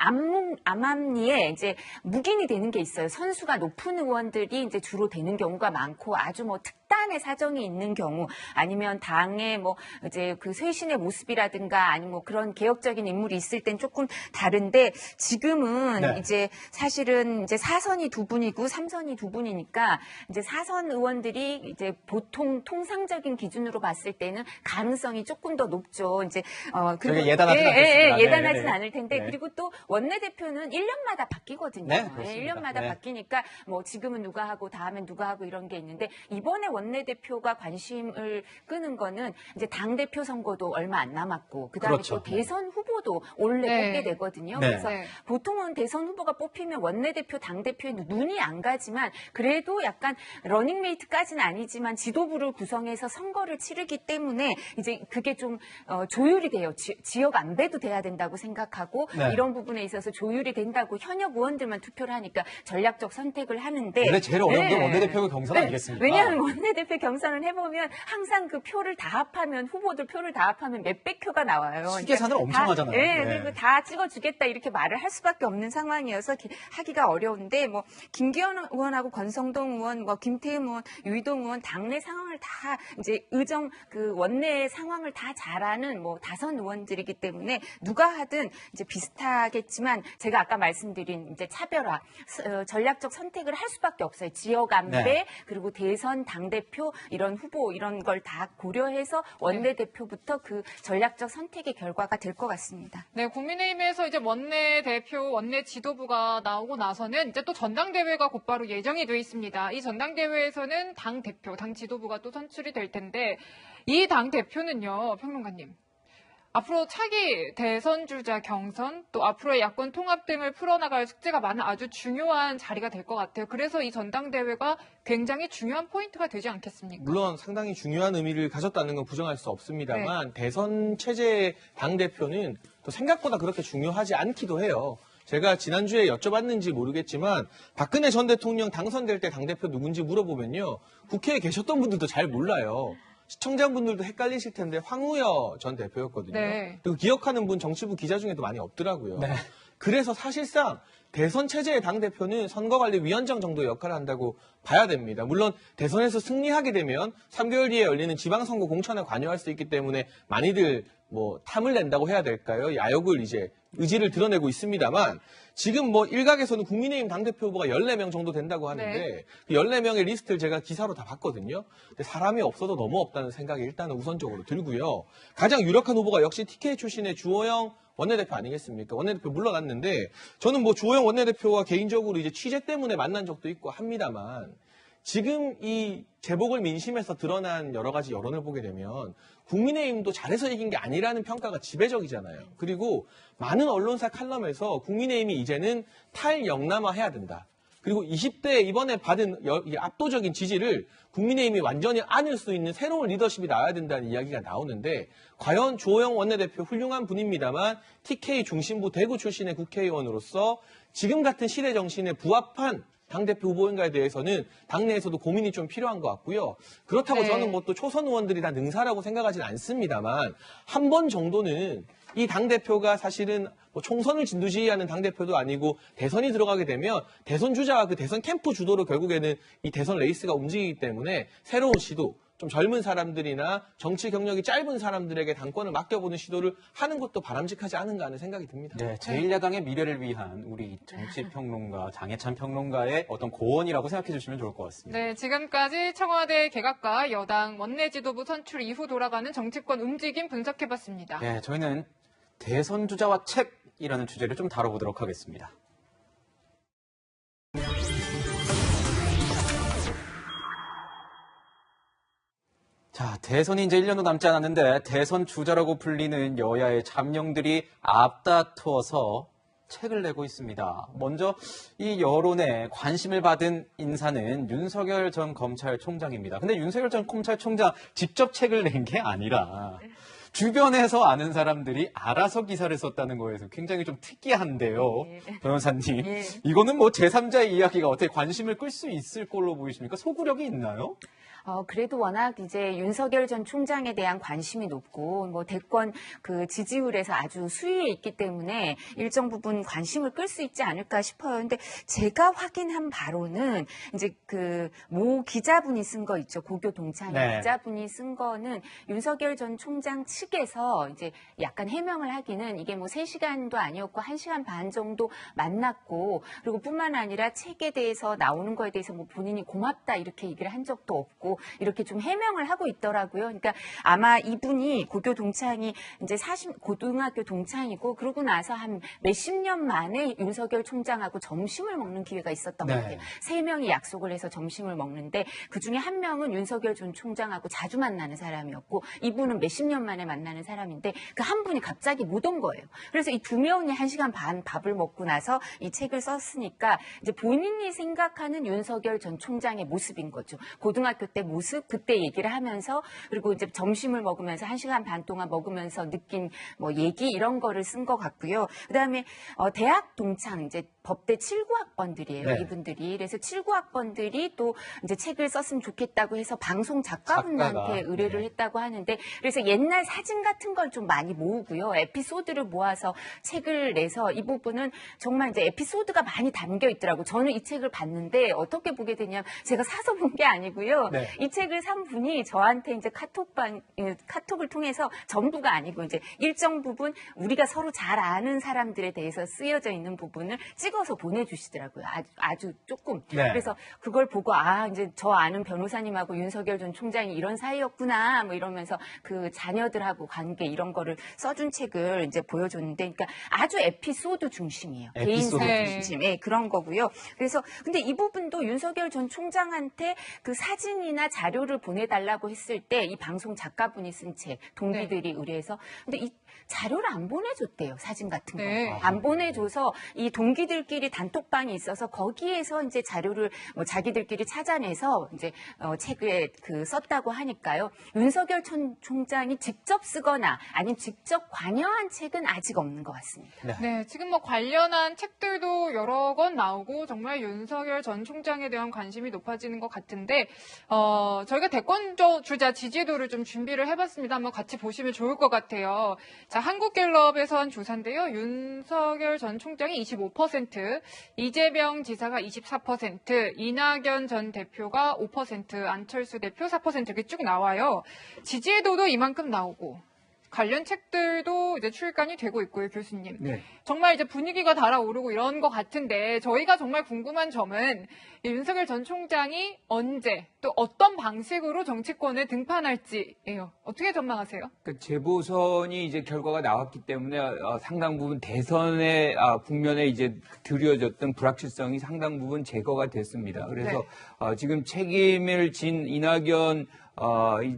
암암리에 이제 묵인이 되는 게 있어요. 선수가 높은 의원들이 이제 주로 되는 경우가 많고 아주 뭐 특단의 사정이 있는 경우 아니면 당의 뭐 이제 그 쇄신의 모습이라든가 아니면 뭐 그런 개혁적인 인물이 있을 땐 조금 다른데 지금은 네. 이제 사실은 이제 4선이 2분이고 3선이 2분이니까 이제 4선 의원들이 이제 보통 통상적인 기준으로 봤을 때는 가능성이 조금 더 높죠. 이제 저희가 예단하진 않겠습니다. 예단하진 네. 않을 텐데 네. 그리고 또 원내대표는 1년마다 바뀌거든요. 네, 그렇습니다. 1년마다 네. 바뀌니까 뭐 지금은 누가 하고 다음엔 누가 하고 이런 게 있는데 이번에 원내대표가 관심을 끄는 거는 이제 당대표 선거도 얼마 안 남았고 그다음에 그렇죠. 또 대선 후보도 올해 네. 뽑게 되거든요. 네. 그래서 네. 보통은 대선 후보가 뽑히면 원내대표, 당대표에 눈이 안 가지만 그래도 약간 러닝메이트까지는 아니지만 지도부를 구성해서 선거를 치르기 때문에 이제 그게 좀 조율이 돼요. 지역 안배도 돼야 된다고 생각하고 네. 이런 부분에 있어서 조율이 된다고 현역 의원들만 투표를 하니까 전략적 선택을 하는데 원래 제일 어려운 게 네. 원내대표 경선 아니겠습니까? 왜냐하면 원내대표 경선을 해보면 항상 그 표를 다 합하면 후보들 표를 다 합하면 몇백 표가 나와요. 시계산을 엄청 하잖아요. 네, 네. 그리고 다 찍어주겠다 이렇게 말을 할 수밖에 없는 상황이어서 하기가 어려운데 뭐 김기현 의원하고 권성동 의원, 뭐 김태흠 의원, 유이동 의원 당내 상황을 다 이제 그 원내 상황을 다 잘 아는 뭐 다선 의원들이기 때문에 누가 하든 이제 비슷하겠지만 제가 아까 말씀드린 이제 차별화, 전략적 선택을 할 수밖에 없어요. 지역 안배 네. 그리고 대선 당대표 이런 후보 이런 걸 다 고려해서 원내대표부터 그 전략적 선택의 결과가 될 것 같습니다. 네, 국민의힘에서 이제 원내대표, 원내 지도부가 나오고 나서는 이제 또 전당대회가 곧바로 예정이 되어 있습니다. 이 전당대회에서는 당 대표, 당 지도부가 또 선출이 될 텐데 이 당 대표는요, 평론가님. 앞으로 차기 대선 주자 경선 또 앞으로의 야권 통합 등을 풀어나갈 숙제가 많은 아주 중요한 자리가 될 것 같아요. 그래서 이 전당대회가 굉장히 중요한 포인트가 되지 않겠습니까? 물론 상당히 중요한 의미를 가졌다는 건 부정할 수 없습니다만 대선 체제의 당대표는 또 생각보다 그렇게 중요하지 않기도 해요. 제가 지난주에 여쭤봤는지 모르겠지만 박근혜 전 대통령 당선될 때 당대표 누군지 물어보면요. 국회에 계셨던 분들도 잘 몰라요. 시청자분들도 헷갈리실 텐데 황우여 전 대표였거든요. 네. 그리고 기억하는 분 정치부 기자 중에도 많이 없더라고요. 네. 그래서 사실상 대선 체제의 당대표는 선거관리위원장 정도의 역할을 한다고 봐야 됩니다. 물론 대선에서 승리하게 되면 3개월 뒤에 열리는 지방선거 공천에 관여할 수 있기 때문에 많이들 뭐 탐을 낸다고 해야 될까요? 야욕을 이제 의지를 드러내고 있습니다만 지금 뭐 일각에서는 국민의힘 당대표 후보가 14명 정도 된다고 하는데 그 14명의 리스트를 제가 기사로 다 봤거든요. 근데 사람이 없어도 너무 없다는 생각이 일단은 우선적으로 들고요. 가장 유력한 후보가 역시 TK 출신의 주호영 원내대표 아니겠습니까? 원내대표 물러났는데 저는 뭐 주호영 원내대표와 개인적으로 이제 취재 때문에 만난 적도 있고 합니다만 지금 이 재보궐 민심에서 드러난 여러 가지 여론을 보게 되면 국민의힘도 잘해서 이긴 게 아니라는 평가가 지배적이잖아요. 그리고 많은 언론사 칼럼에서 국민의힘이 이제는 탈영남화해야 된다. 그리고 20대 이번에 받은 압도적인 지지를 국민의힘이 완전히 안을 수 있는 새로운 리더십이 나와야 된다는 이야기가 나오는데 과연 주호영 원내대표 훌륭한 분입니다만 TK 중심부 대구 출신의 국회의원으로서 지금 같은 시대 정신에 부합한 당대표 후보인가에 대해서는 당내에서도 고민이 좀 필요한 것 같고요. 그렇다고 네. 저는 뭐 또 초선 의원들이 다 능사라고 생각하지는 않습니다만 한 번 정도는 이 당대표가 사실은 뭐 총선을 진두지휘하는 당대표도 아니고 대선이 들어가게 되면 대선 주자와 그 대선 캠프 주도로 결국에는 이 대선 레이스가 움직이기 때문에 새로운 시도, 좀 젊은 사람들이나 정치 경력이 짧은 사람들에게 당권을 맡겨보는 시도를 하는 것도 바람직하지 않은가 하는 생각이 듭니다. 네, 제1야당의 미래를 위한 우리 정치평론가, 장해찬 평론가의 어떤 고언이라고 생각해 주시면 좋을 것 같습니다. 네, 지금까지 청와대 개각과 여당 원내 지도부 선출 이후 돌아가는 정치권 움직임 분석해봤습니다. 네, 저희는 대선 주자와 책이라는 주제를 좀 다뤄보도록 하겠습니다. 자, 대선이 이제 1년도 남지 않았는데 대선 주자라고 불리는 여야의 잠룡들이 앞다투어서 책을 내고 있습니다. 먼저 이 여론에 관심을 받은 인사는 윤석열 전 검찰총장입니다. 근데 윤석열 전 검찰총장 직접 책을 낸 게 아니라 주변에서 아는 사람들이 알아서 기사를 썼다는 거에서 굉장히 좀 특이한데요. 변호사님. 이거는 뭐 제3자의 이야기가 어떻게 관심을 끌 수 있을 걸로 보이십니까? 소구력이 있나요? 그래도 워낙 이제 윤석열 전 총장에 대한 관심이 높고 뭐 대권 그 지지율에서 아주 수위에 있기 때문에 일정 부분 관심을 끌 수 있지 않을까 싶어요. 근데 제가 확인한 바로는 이제 그 모 기자분이 쓴 거 있죠. 고교 동창회 네. 기자분이 쓴 거는 윤석열 전 총장 측에서 이제 약간 해명을 하기는 이게 뭐 3시간도 아니었고 1시간 반 정도 만났고 그리고 뿐만 아니라 책에 대해서 나오는 거에 대해서 뭐 본인이 고맙다 이렇게 얘기를 한 적도 없고 이렇게 좀 해명을 하고 있더라고요. 그러니까 아마 이분이 고교 동창이 이제 고등학교 동창이고 그러고 나서 한 몇십 년 만에 윤석열 총장하고 점심을 먹는 기회가 있었던 것 같아요. 3명이 약속을 해서 점심을 먹는데 그중에 한 명은 윤석열 전 총장하고 자주 만나는 사람이었고 이분은 몇십 년 만에 만나는 사람인데 그 한 분이 갑자기 못 온 거예요. 그래서 이 2명이 1시간 반 밥을 먹고 나서 이 책을 썼으니까 이제 본인이 생각하는 윤석열 전 총장의 모습인 거죠. 고등학교 때 모습, 그때 얘기를 하면서 그리고 이제 점심을 먹으면서 1시간 반 동안 먹으면서 느낀 뭐 얘기 이런 거를 쓴 것 같고요. 그다음에 대학 동창 이제 법대 79학번들이에요. 네. 이분들이. 그래서 79학번들이 또 이제 책을 썼으면 좋겠다고 해서 방송 작가분한테 작가가. 의뢰를 네. 했다고 하는데 그래서 옛날 사진 같은 걸 좀 많이 모으고요. 에피소드를 모아서 책을 내서 이 부분은 정말 이제 에피소드가 많이 담겨 있더라고요. 저는 이 책을 봤는데 어떻게 보게 되냐면 제가 사서 본 게 아니고요. 네. 이 책을 산 분이 저한테 이제 카톡을 통해서 전부가 아니고 이제 일정 부분 우리가 서로 잘 아는 사람들에 대해서 쓰여져 있는 부분을 찍어서 보내주시더라고요. 아주 조금. 네. 그래서 그걸 보고 이제 저 아는 변호사님하고 윤석열 전 총장이 이런 사이였구나 뭐 이러면서 그 자녀들하고 관계 이런 거를 써준 책을 이제 보여줬는데 그러니까 아주 에피소드 중심이에요. 에피소드 개인사 중심. 중심. 예, 그런 거고요. 그래서 근데 이 부분도 윤석열 전 총장한테 그 사진이나 자료를 보내달라고 했을 때 이 방송 작가분이 쓴 책 동기들이 의뢰해서 근데 이 자료를 안 보내줬대요. 사진 같은 거. 네. 안 보내줘서 이 동기들끼리 단톡방이 있어서 거기에서 이제 자료를 뭐 자기들끼리 찾아내서 이제 책을 썼다고 하니까요. 윤석열 총장이 직접 쓰거나 아니면 직접 관여한 책은 아직 없는 것 같습니다. 네, 지금 뭐 관련한 책들도 여러 건 나오고 정말 윤석열 전 총장에 대한 관심이 높아지는 것 같은데 저희가 대권 주자 지지도를 좀 준비를 해봤습니다. 한번 같이 보시면 좋을 것 같아요. 자, 한국갤럽에서 한 조사인데요. 윤석열 전 총장이 25%, 이재명 지사가 24%, 이낙연 전 대표가 5%, 안철수 대표 4% 이렇게 쭉 나와요. 지지도도 이만큼 나오고 관련 책들도 이제 출간이 되고 있고요, 교수님. 네. 정말 이제 분위기가 달아오르고 이런 것 같은데 저희가 정말 궁금한 점은 이 윤석열 전 총장이 언제 또 어떤 방식으로 정치권에 등판할지예요. 어떻게 전망하세요? 그 재보선이 이제 결과가 나왔기 때문에 상당 부분 대선의 국면에 이제 드리워졌던 불확실성이 상당 부분 제거가 됐습니다. 그래서 지금 책임을 진 이낙연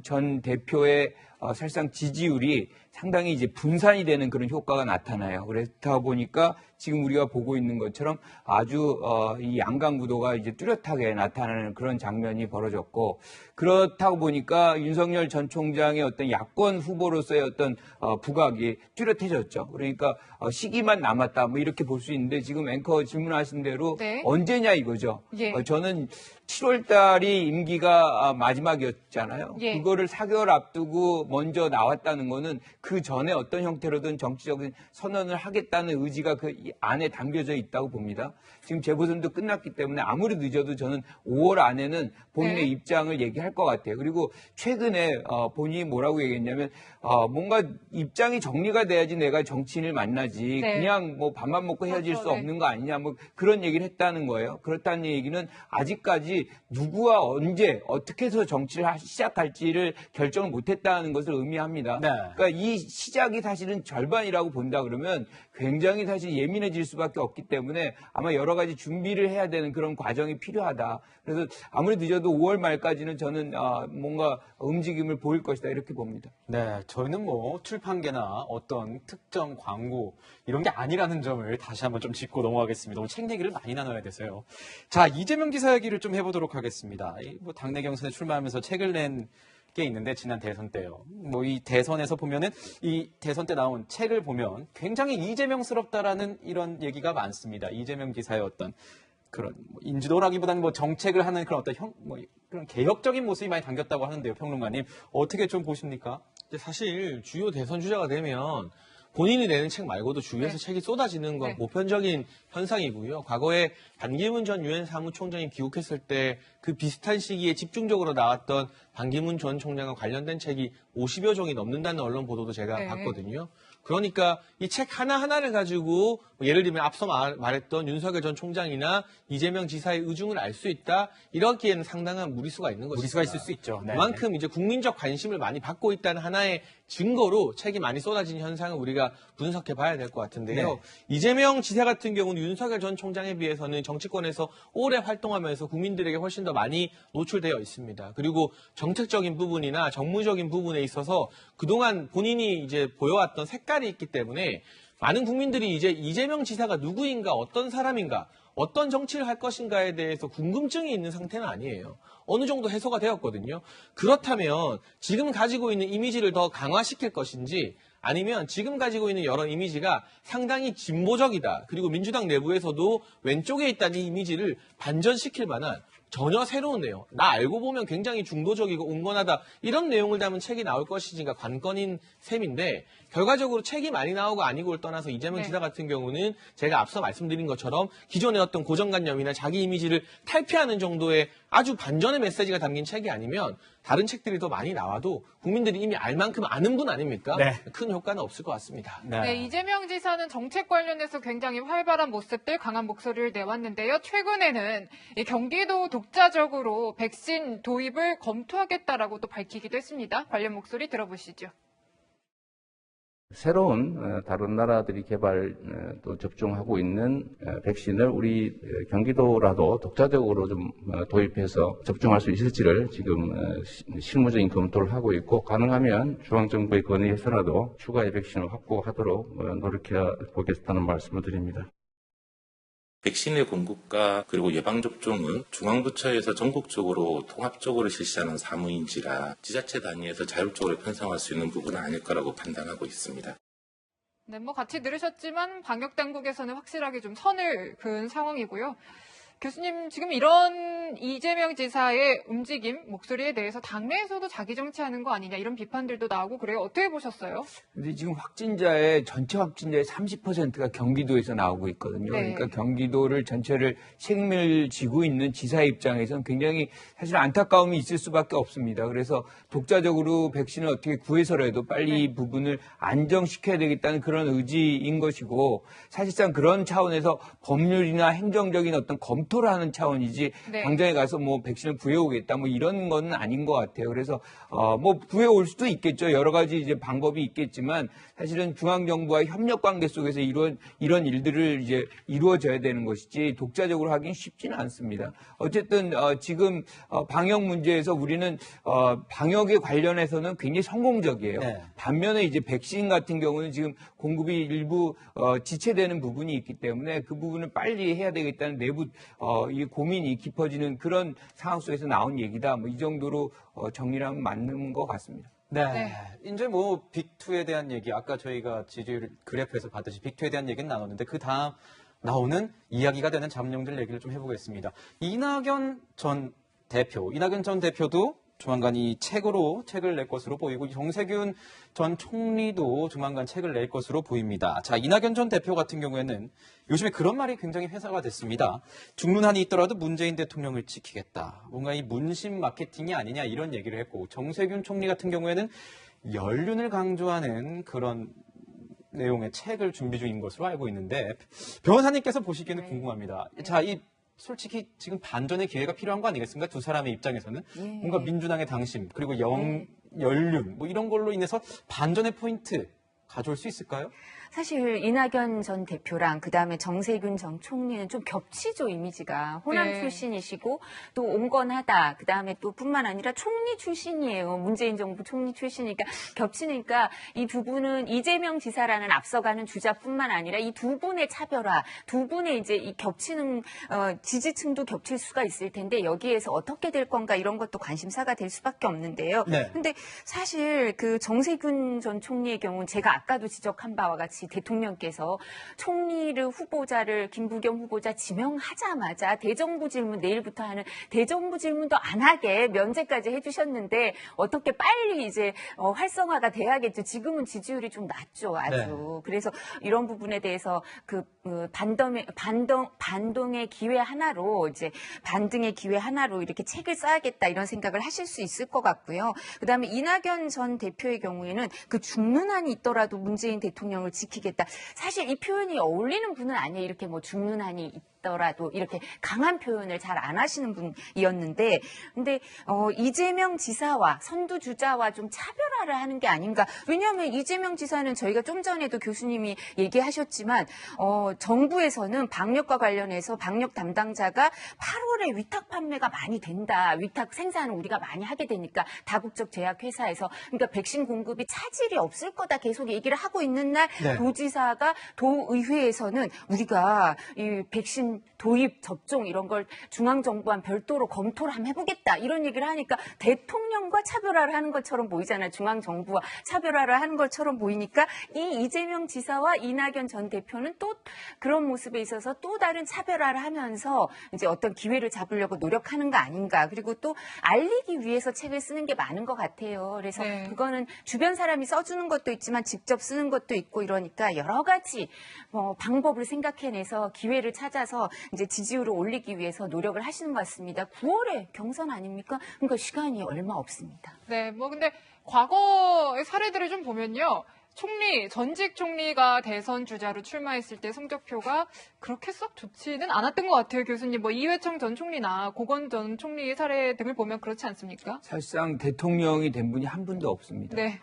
전 대표의 사실상 지지율이 상당히 이제 분산이 되는 그런 효과가 나타나요. 그렇다 보니까 지금 우리가 보고 있는 것처럼 아주 이 양강 구도가 이제 뚜렷하게 나타나는 그런 장면이 벌어졌고, 그렇다고 보니까 윤석열 전 총장의 어떤 야권 후보로서의 어떤 부각이 뚜렷해졌죠. 그러니까 시기만 남았다 뭐 이렇게 볼 수 있는데, 지금 앵커 질문하신 대로 네. 언제냐 이거죠. 예. 저는 7월 달이 임기가 마지막이었잖아요. 예. 그거를 4개월 앞두고 먼저 나왔다는 거는 그 전에 어떤 형태로든 정치적인 선언을 하겠다는 의지가 그 안에 담겨져 있다고 봅니다. 지금 재보선도 끝났기 때문에 아무리 늦어도 저는 5월 안에는 본인의 네. 입장을 얘기할 것 같아요. 그리고 최근에 본인이 뭐라고 얘기했냐면 뭔가 입장이 정리가 돼야지 내가 정치인을 만나지 네. 그냥 뭐 밥만 먹고 헤어질 그렇죠. 수 없는 거 아니냐 뭐 그런 얘기를 했다는 거예요. 그렇다는 얘기는 아직까지 누구와 언제 어떻게 해서 정치를 시작할지를 결정을 못했다는 것을 의미합니다. 네. 그러니까 이 시작이 사실은 절반이라고 본다 그러면 굉장히 사실 예민해질 수밖에 없기 때문에 아마 여러 가지 준비를 해야 되는 그런 과정이 필요하다. 그래서 아무리 늦어도 5월 말까지는 저는 뭔가 움직임을 보일 것이다 이렇게 봅니다. 네, 저희는 뭐 출판계나 어떤 특정 광고 이런 게 아니라는 점을 다시 한번 좀 짚고 넘어가겠습니다. 오늘 책 얘기를 많이 나눠야 돼서요. 자, 이재명 지사 얘기를 좀 해보도록 하겠습니다. 뭐 당내 경선에 출마하면서 책을 낸 게 있는데 지난 대선 때요. 뭐 이 대선에서 보면은 이 대선 때 나온 책을 보면 굉장히 이재명스럽다라는 이런 얘기가 많습니다. 이재명 지사의 어떤 그런 뭐 인지도라기보다는 뭐 정책을 하는 그런 어떤 그런 개혁적인 모습이 많이 담겼다고 하는데요, 평론가님 어떻게 좀 보십니까? 근데 사실 주요 대선 주자가 되면 본인이 내는 책 말고도 주위에서 네. 책이 쏟아지는 건 네. 보편적인 현상이고요. 과거에 반기문 전 유엔 사무총장이 귀국했을 때 그 비슷한 시기에 집중적으로 나왔던 반기문 전 총장과 관련된 책이 50여 종이 넘는다는 언론 보도도 제가 네. 봤거든요. 그러니까 이 책 하나하나를 가지고 예를 들면 앞서 말했던 윤석열 전 총장이나 이재명 지사의 의중을 알 수 있다. 이렇기에는 상당한 무리수가 있는 것입니다. 무리수가 있을 수 있죠. 네. 그만큼 이제 국민적 관심을 많이 받고 있다는 하나의 증거로 책이 많이 쏟아진 현상을 우리가 분석해 봐야 될 것 같은데요. 네. 이재명 지사 같은 경우는 윤석열 전 총장에 비해서는 정치권에서 오래 활동하면서 국민들에게 훨씬 더 많이 노출되어 있습니다. 그리고 정책적인 부분이나 정무적인 부분에 있어서 그동안 본인이 이제 보여왔던 색깔이 있기 때문에 많은 국민들이 이제 이재명 지사가 누구인가, 어떤 사람인가, 어떤 정치를 할 것인가에 대해서 궁금증이 있는 상태는 아니에요. 어느 정도 해소가 되었거든요. 그렇다면 지금 가지고 있는 이미지를 더 강화시킬 것인지 아니면 지금 가지고 있는 여러 이미지가 상당히 진보적이다. 그리고 민주당 내부에서도 왼쪽에 있다는 이미지를 반전시킬 만한 전혀 새로운 내용, 나 알고 보면 굉장히 중도적이고 온건하다 이런 내용을 담은 책이 나올 것인지가 관건인 셈인데 결과적으로 책이 많이 나오고 아니고를 떠나서 이재명 지사 같은 경우는 제가 앞서 말씀드린 것처럼 기존의 어떤 고정관념이나 자기 이미지를 탈피하는 정도의 아주 반전의 메시지가 담긴 책이 아니면 다른 책들이 더 많이 나와도 국민들이 이미 알 만큼 아는 분 아닙니까? 네. 큰 효과는 없을 것 같습니다. 네, 이재명 지사는 정책 관련해서 굉장히 활발한 모습들, 강한 목소리를 내왔는데요. 최근에는 이 경기도 독자적으로 백신 도입을 검토하겠다라고 또 밝히기도 했습니다. 관련 목소리 들어보시죠. 새로운 다른 나라들이 개발 또 접종하고 있는 백신을 우리 경기도라도 독자적으로 좀 도입해서 접종할 수 있을지를 지금 실무적인 검토를 하고 있고 가능하면 중앙정부의 건의해서라도 추가의 백신을 확보하도록 노력해 보겠다는 말씀을 드립니다. 백신의 공급과 그리고 예방접종은 중앙부처에서 전국적으로 통합적으로 실시하는 사무인지라 지자체 단위에서 자율적으로 편성할 수 있는 부분은 아닐 거라고 판단하고 있습니다. 네, 뭐 같이 들으셨지만 방역 당국에서는 확실하게 좀 선을 그은 상황이고요. 교수님, 지금 이런 이재명 지사의 움직임, 목소리에 대해서 당내에서도 자기 정치하는 거 아니냐 이런 비판들도 나오고 그래요. 어떻게 보셨어요? 근데 지금 전체 확진자의 30%가 경기도에서 나오고 있거든요. 네. 그러니까 경기도를 전체를 책임을 지고 있는 지사의 입장에서는 굉장히 사실 안타까움이 있을 수밖에 없습니다. 그래서 독자적으로 백신을 어떻게 구해서라도 빨리 이 부분을 안정시켜야 되겠다는 그런 의지인 것이고, 사실상 그런 차원에서 법률이나 행정적인 어떤 검토를 하는 차원이지 네. 당장에 가서 뭐 백신을 구해오겠다 뭐 이런 건 아닌 것 같아요. 그래서 뭐 구해올 수도 있겠죠. 여러 가지 이제 방법이 있겠지만 사실은 중앙정부와 협력 관계 속에서 이런 일들을 이제 이루어져야 되는 것이지 독자적으로 하기는 쉽지는 않습니다. 어쨌든 지금 방역 문제에서 우리는 방역에 관련해서는 굉장히 성공적이에요. 네. 반면에 이제 백신 같은 경우는 지금 공급이 일부 지체되는 부분이 있기 때문에 그 부분을 빨리 해야 되겠다는 내부 이 고민이 깊어지는 그런 상황 속에서 나온 얘기다. 뭐 이 정도로 정리하면 맞는 것 같습니다. 네. 이제 뭐 빅2에 대한 얘기, 아까 저희가 지지율 그래프에서 봤듯이 빅2에 대한 얘기는 나눴는데 그 다음 나오는 이야기가 되는 잠룡들 얘기를 좀 해보겠습니다. 이낙연 전 대표도 조만간 이 책을 낼 것으로 보이고 정세균 전 총리도 조만간 책을 낼 것으로 보입니다. 자, 이낙연 전 대표 같은 경우에는 요즘에 그런 말이 굉장히 회자가 됐습니다. 죽는 한이 있더라도 문재인 대통령을 지키겠다. 뭔가 이 문심 마케팅이 아니냐 이런 얘기를 했고, 정세균 총리 같은 경우에는 연륜을 강조하는 그런 내용의 책을 준비 중인 것으로 알고 있는데, 변호사님께서 보시기에는 궁금합니다. 자, 솔직히 지금 반전의 기회가 필요한 거 아니겠습니까? 두 사람의 입장에서는. 뭔가 민주당의 당심, 그리고 연륜, 뭐 이런 걸로 인해서 반전의 포인트 가져올 수 있을까요? 사실 이낙연 전 대표랑 그다음에 정세균 전 총리는 좀 겹치죠, 이미지가. 호남 네. 출신이시고 또 온건하다. 그다음에 또 뿐만 아니라 총리 출신이에요. 문재인 정부 총리 출신이니까 겹치니까 이 두 분은 이재명 지사라는 앞서가는 주자뿐만 아니라 이 두 분의 차별화, 두 분의 이제 이 겹치는 지지층도 겹칠 수가 있을 텐데 여기에서 어떻게 될 건가 이런 것도 관심사가 될 수밖에 없는데요. 네. 근데 사실 그 정세균 전 총리의 경우는 제가 아까도 지적한 바와 같이 대통령께서 총리를 후보자를 김부겸 후보자 지명하자마자 대정부 질문 내일부터 하는 대정부 질문도 안 하게 면제까지 해주셨는데 어떻게 빨리 이제 활성화가 돼야겠죠. 지금은 지지율이 좀 낮죠, 아주. 네. 그래서 이런 부분에 대해서 반동의 기회 하나로 이제 반등의 기회 하나로 이렇게 책을 써야겠다 이런 생각을 하실 수 있을 것 같고요. 그다음에 이낙연 전 대표의 경우에는 그 죽는 한이 있더라도 문재인 대통령을 지키겠다. 사실 이 표현이 어울리는 분은 아니에요. 이렇게 뭐 죽는 한이 있더라도 이렇게 강한 표현을 잘 안 하시는 분이었는데, 근데 이재명 지사와 선두주자와 좀 차별화를 하는 게 아닌가. 왜냐하면 이재명 지사는 저희가 좀 전에도 교수님이 얘기하셨지만 정부에서는 방역과 관련해서 방역 담당자가 8월에 위탁 판매가 많이 된다. 위탁 생산을 우리가 많이 하게 되니까 다국적 제약회사에서, 그러니까 백신 공급이 차질이 없을 거다 계속 얘기를 하고 있는 날 네. 도지사가 도의회에서는 우리가 이 백신 도입 접종 이런 걸 중앙정부와 별도로 검토를 한번 해보겠다 이런 얘기를 하니까 대통령과 차별화를 하는 것처럼 보이잖아요. 중앙정부와 차별화를 하는 것처럼 보이니까 이 이재명 지사와 이낙연 전 대표는 또 그런 모습에 있어서 또 다른 차별화를 하면서 이제 어떤 기회를 잡으려고 노력하는 거 아닌가. 그리고 또 알리기 위해서 책을 쓰는 게 많은 것 같아요. 그래서 네. 그거는 주변 사람이 써주는 것도 있지만 직접 쓰는 것도 있고 이러니까 여러 가지 방법을 생각해내서 기회를 찾아서 이제 지지율을 올리기 위해서 노력을 하시는 것 같습니다. 9월에 경선 아닙니까? 그러니까 시간이 얼마 없습니다. 네, 뭐 근데 과거의 사례들을 좀 보면요. 전직 총리가 대선 주자로 출마했을 때 성적표가 그렇게 썩 좋지는 않았던 것 같아요, 교수님. 뭐 이회창 전 총리나 고건 전 총리의 사례 등을 보면 그렇지 않습니까? 사실상 대통령이 된 분이 한 분도 없습니다. 네.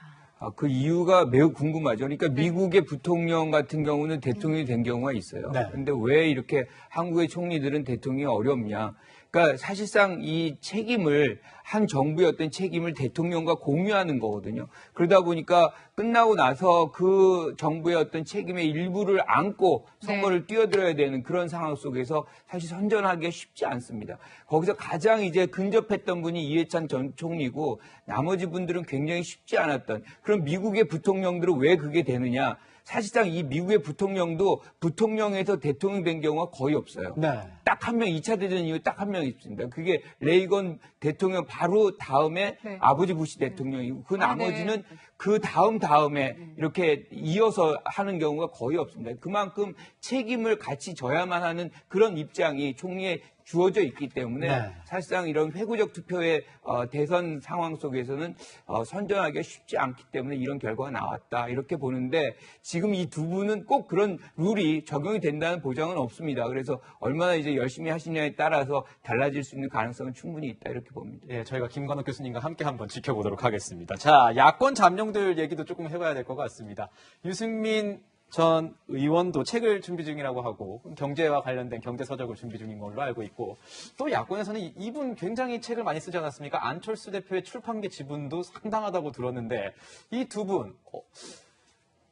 그 이유가 매우 궁금하죠. 그러니까 미국의 부통령 같은 경우는 대통령이 된 경우가 있어요. 네. 그런데 왜 이렇게 한국의 총리들은 대통령이 어렵냐. 그러니까 사실상 이 책임을, 한 정부의 어떤 책임을 대통령과 공유하는 거거든요. 그러다 보니까 끝나고 나서 그 정부의 어떤 책임의 일부를 안고 선거를 뛰어들어야 되는 그런 상황 속에서 사실 선전하기가 쉽지 않습니다. 거기서 가장 이제 근접했던 분이 이회창 전 총리고 나머지 분들은 굉장히 쉽지 않았던, 그럼 미국의 부통령들은 왜 그게 되느냐? 사실상 이 미국의 부통령도 부통령에서 대통령 된 경우가 거의 없어요. 네. 딱 한 명, 2차 대전 이후 딱 한 명 있습니다. 그게 레이건 대통령 바로 다음에 네. 아버지 부시 대통령이고 그 나머지는 네. 그 다음에 이렇게 이어서 하는 경우가 거의 없습니다. 그만큼 책임을 같이 져야만 하는 그런 입장이 총리에 주어져 있기 때문에 네. 사실상 이런 회고적 투표의 대선 상황 속에서는 선전하기가 쉽지 않기 때문에 이런 결과가 나왔다 이렇게 보는데 지금 이 두 분은 꼭 그런 룰이 적용이 된다는 보장은 없습니다. 그래서 얼마나 이제 열심히 하시냐에 따라서 달라질 수 있는 가능성은 충분히 있다 이렇게 봅니다. 예, 저희가 김관옥 교수님과 함께 한번 지켜보도록 하겠습니다. 자, 야권 잠룡들 얘기도 조금 해봐야 될 것 같습니다. 유승민 전 의원도 책을 준비 중이라고 하고 경제와 관련된 경제 서적을 준비 중인 걸로 알고 있고 또 야권에서는 이분 굉장히 책을 많이 쓰지 않았습니까? 안철수 대표의 출판계 지분도 상당하다고 들었는데 이 두 분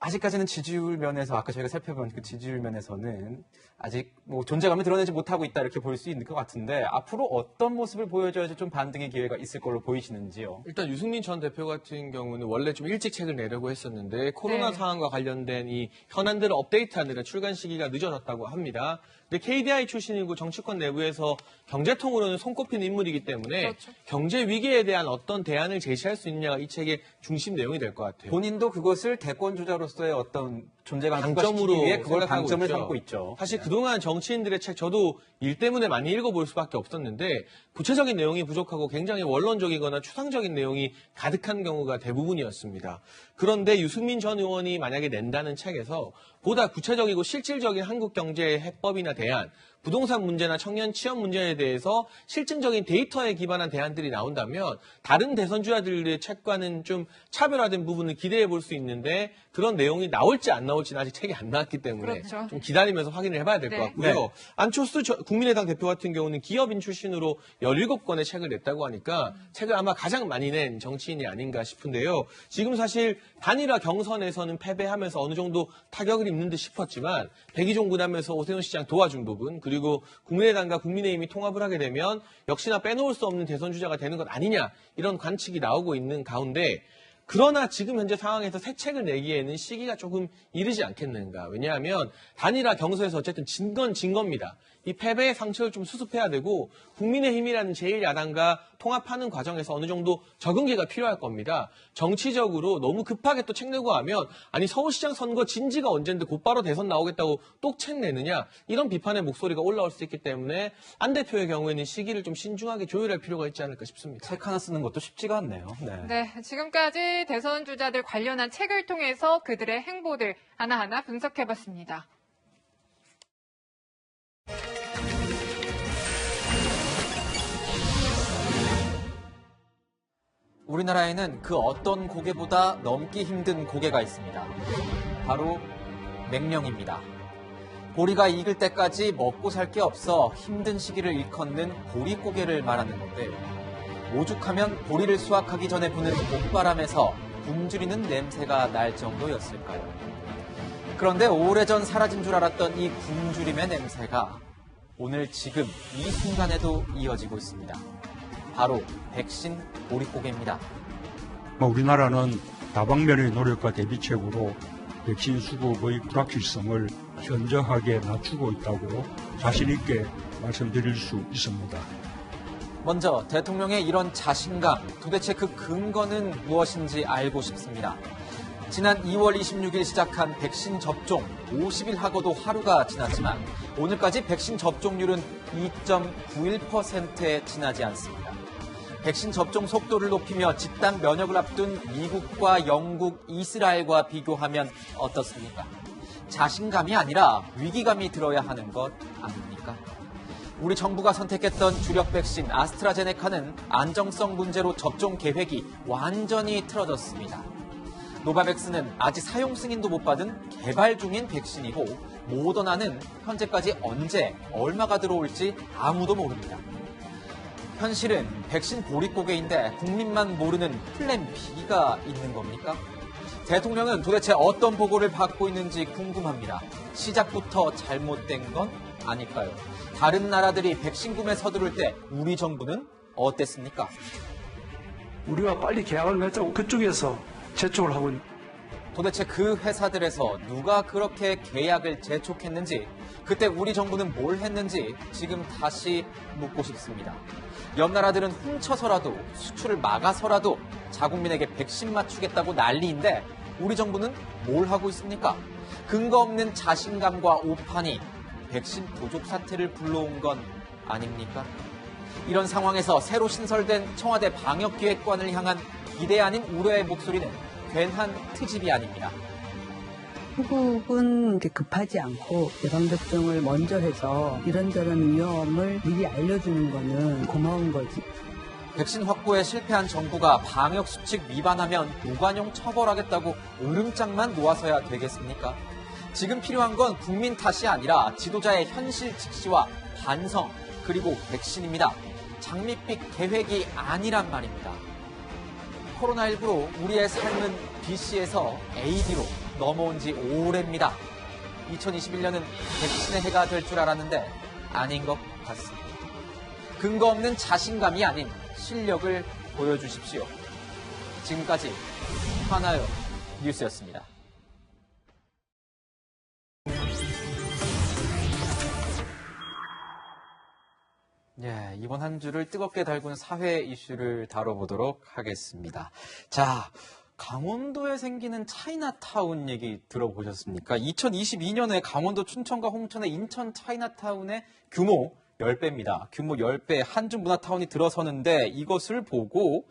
아직까지는 지지율 면에서 아까 저희가 살펴본 그 지지율 면에서는 아직 뭐 존재감을 드러내지 못하고 있다 이렇게 볼 수 있는 것 같은데 앞으로 어떤 모습을 보여줘야지 좀 반등의 기회가 있을 걸로 보이시는지요? 일단 유승민 전 대표 같은 경우는 원래 좀 일찍 책을 내려고 했었는데 코로나 네. 상황과 관련된 이 현안들을 업데이트하느라 출간 시기가 늦어졌다고 합니다. 근데 KDI 출신이고 정치권 내부에서 경제통으로는 손꼽히는 인물이기 때문에 그렇죠. 경제 위기에 대한 어떤 대안을 제시할 수 있느냐가 이 책의 중심 내용이 될 것 같아요. 본인도 그것을 대권 주자로서의 어떤 존재감을 강점으로 부각시키기 위해 그걸 생각하고 강점을 있죠. 삼고 있죠. 사실 그동안 정치인들의 책 저도 일 때문에 많이 읽어볼 수밖에 없었는데 구체적인 내용이 부족하고 굉장히 원론적이거나 추상적인 내용이 가득한 경우가 대부분이었습니다. 그런데 유승민 전 의원이 만약에 낸다는 책에서 보다 구체적이고 실질적인 한국 경제의 해법이나 대안, 부동산 문제나 청년 취업 문제에 대해서 실증적인 데이터에 기반한 대안들이 나온다면 다른 대선 주자들의 책과는 좀 차별화된 부분을 기대해 볼 수 있는데 그런 내용이 나올지 안 나올지는 아직 책이 안 나왔기 때문에 그렇죠. 좀 기다리면서 확인을 해봐야 될 것 네. 같고요. 네. 안철수 국민의당 대표 같은 경우는 기업인 출신으로 17권의 책을 냈다고 하니까 책을 아마 가장 많이 낸 정치인이 아닌가 싶은데요. 지금 사실 단일화 경선에서는 패배하면서 어느 정도 타격을 입는 듯 싶었지만 백의종 군하면서 오세훈 시장 도와준 부분 그리고 국민의당과 국민의힘이 통합을 하게 되면 역시나 빼놓을 수 없는 대선 주자가 되는 것 아니냐 이런 관측이 나오고 있는 가운데 그러나 지금 현재 상황에서 새 책을 내기에는 시기가 조금 이르지 않겠는가. 왜냐하면 단일화 경선에서 어쨌든 진 건 진 겁니다. 이 패배의 상처를 좀 수습해야 되고 국민의힘이라는 제1야당과 통합하는 과정에서 어느 정도 적응기가 필요할 겁니다. 정치적으로 너무 급하게 또 책 내고 하면 아니 서울시장 선거 진지가 언젠데 곧바로 대선 나오겠다고 또 책 내느냐 이런 비판의 목소리가 올라올 수 있기 때문에 안 대표의 경우에는 시기를 좀 신중하게 조율할 필요가 있지 않을까 싶습니다. 책 하나 쓰는 것도 쉽지가 않네요. 네, 지금까지 대선 주자들 관련한 책을 통해서 그들의 행보들 하나하나 분석해봤습니다. 우리나라에는 그 어떤 고개보다 넘기 힘든 고개가 있습니다. 바로 맹령입니다. 보리가 익을 때까지 먹고 살 게 없어 힘든 시기를 일컫는 보리고개를 말하는 건데 오죽하면 보리를 수확하기 전에 부는 봄바람에서 굶주리는 냄새가 날 정도였을까요? 그런데 오래전 사라진 줄 알았던 이 굶주림의 냄새가 오늘 지금 이 순간에도 이어지고 있습니다. 바로 백신 보릿고개입니다. 우리나라는 다방면의 노력과 대비책으로 백신 수급의 불확실성을 현저하게 낮추고 있다고 자신 있게 말씀드릴 수 있습니다. 먼저 대통령의 이런 자신감, 도대체 그 근거는 무엇인지 알고 싶습니다. 지난 2월 26일 시작한 백신 접종 50일 하고도 하루가 지났지만 오늘까지 백신 접종률은 2.91%에 지나지 않습니다. 백신 접종 속도를 높이며 집단 면역을 앞둔 미국과 영국, 이스라엘과 비교하면 어떻습니까? 자신감이 아니라 위기감이 들어야 하는 것 아닙니까? 우리 정부가 선택했던 주력 백신 아스트라제네카는 안정성 문제로 접종 계획이 완전히 틀어졌습니다. 노바백스는 아직 사용 승인도 못 받은 개발 중인 백신이고 모더나는 현재까지 언제 얼마가 들어올지 아무도 모릅니다. 현실은 백신 보릿고개인데 국민만 모르는 플랜 B가 있는 겁니까? 대통령은 도대체 어떤 보고를 받고 있는지 궁금합니다. 시작부터 잘못된 건 아닐까요? 다른 나라들이 백신 구매 서두를 때 우리 정부는 어땠습니까? 우리가 빨리 계약을 맺자고 그쪽에서 재촉을 하고 도대체 그 회사들에서 누가 그렇게 계약을 재촉했는지, 그때 우리 정부는 뭘 했는지 지금 다시 묻고 싶습니다. 옆 나라들은 훔쳐서라도 수출을 막아서라도 자국민에게 백신 맞추겠다고 난리인데 우리 정부는 뭘 하고 있습니까? 근거 없는 자신감과 오판이 백신 부족 사태를 불러온 건 아닙니까? 이런 상황에서 새로 신설된 청와대 방역기획관을 향한 기대 아닌 우려의 목소리는 괜한 트집이 아닙니다. 후국은 급하지 않고 예방접종을 먼저 해서 이런저런 위험을 미리 알려주는 거는 고마운 거지. 백신 확보에 실패한 정부가 방역수칙 위반하면 무관용 처벌하겠다고 으름장만 놓아서야 되겠습니까? 지금 필요한 건 국민 탓이 아니라 지도자의 현실 직시와 반성, 그리고 백신입니다. 장밋빛 계획이 아니란 말입니다. 코로나19로 우리의 삶은 BC에서 AD로 넘어온 지 오래입니다. 2021년은 백신의 해가 될 줄 알았는데 아닌 것 같습니다. 근거 없는 자신감이 아닌 실력을 보여주십시오. 지금까지 하나요 뉴스였습니다. 예, 이번 한 주를 뜨겁게 달군 사회 이슈를 다뤄보도록 하겠습니다. 자, 강원도에 생기는 차이나타운 얘기 들어보셨습니까? 2022년에 강원도 춘천과 홍천의 인천 차이나타운의 규모 10배입니다. 규모 10배 한중문화타운이 들어서는데 이것을 보고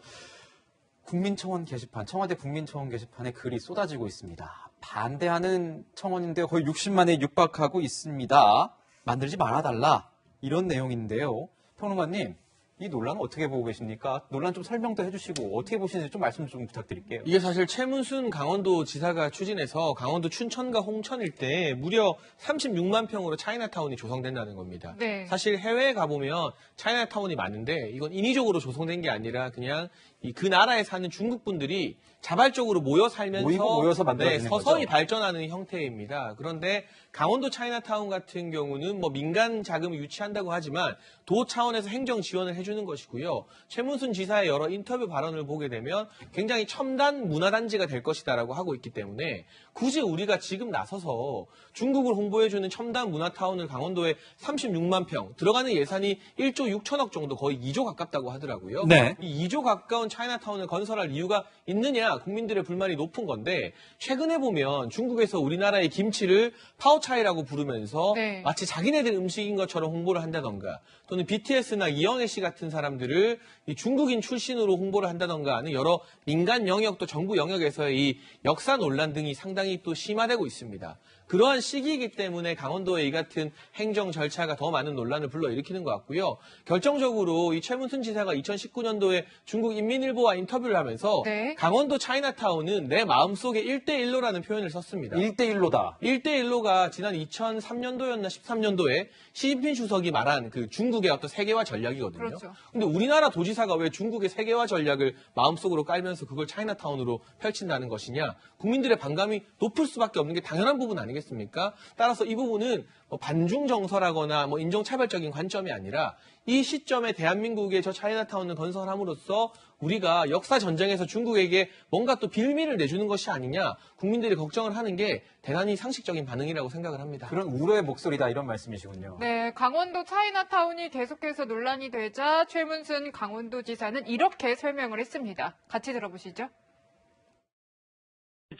국민청원 게시판, 청와대 국민청원 게시판에 글이 쏟아지고 있습니다. 반대하는 청원인데 거의 60만에 육박하고 있습니다. 만들지 말아달라. 이런 내용인데요. 평론가님, 이 논란은 어떻게 보고 계십니까? 논란 좀 설명도 해주시고 어떻게 보시는지 좀 말씀 좀 부탁드릴게요. 이게 사실 최문순 강원도 지사가 추진해서 강원도 춘천과 홍천 일대에 무려 36만 평으로 차이나타운이 조성된다는 겁니다. 네. 사실 해외에 가보면 차이나타운이 많은데 이건 인위적으로 조성된 게 아니라 그냥 그 나라에 사는 중국 분들이 자발적으로 모여 살면서 모여서 만들어지는 서서히 거죠? 발전하는 형태입니다. 그런데 강원도 차이나타운 같은 경우는 민간 자금을 유치한다고 하지만 도 차원에서 행정 지원을 해주는 것이고요. 최문순 지사의 여러 인터뷰 발언을 보게 되면 굉장히 첨단 문화단지가 될 것이다라고 하고 있기 때문에 굳이 우리가 지금 나서서 중국을 홍보해주는 첨단 문화타운을 강원도에 36만 평, 들어가는 예산이 1조 6천억 정도, 거의 2조 가깝다고 하더라고요. 네. 이 2조 가까운 차이나타운을 건설할 이유가 있느냐, 국민들의 불만이 높은 건데 최근에 보면 중국에서 우리나라의 김치를 파오차이라고 부르면서 네. 마치 자기네들 음식인 것처럼 홍보를 한다던가, 또는 BTS나 이영애 씨 같은 사람들을 이 중국인 출신으로 홍보를 한다던가 하는 여러 민간 영역 또 정부 영역에서의 이 역사 논란 등이 상당히 또 심화되고 있습니다. 그러한 시기이기 때문에 강원도의 이 같은 행정 절차가 더 많은 논란을 불러일으키는 것 같고요. 결정적으로 이 최문순 지사가 2019년도에 중국 인민일보와 인터뷰를 하면서 네. 강원도 차이나타운은 내 마음속에 1대1로라는 표현을 썼습니다. 1대1로다. 1대1로가 지난 2003년도였나 13년도에 시진핑 주석이 말한 그 중국의 어떤 세계화 전략이거든요. 그렇죠. 근데 우리나라 도지사가 왜 중국의 세계화 전략을 마음속으로 깔면서 그걸 차이나타운으로 펼친다는 것이냐. 국민들의 반감이 높을 수밖에 없는 게 당연한 부분 아니겠습니까? 따라서 이 부분은 반중 정서라거나 인종차별적인 관점이 아니라 이 시점에 대한민국의 저 차이나타운을 건설함으로써 우리가 역사 전쟁에서 중국에게 뭔가 또 빌미를 내주는 것이 아니냐, 국민들이 걱정을 하는 게 대단히 상식적인 반응이라고 생각을 합니다. 그런 우려의 목소리다 이런 말씀이시군요. 네, 강원도 차이나타운이 계속해서 논란이 되자 최문순 강원도지사는 이렇게 설명을 했습니다. 같이 들어보시죠.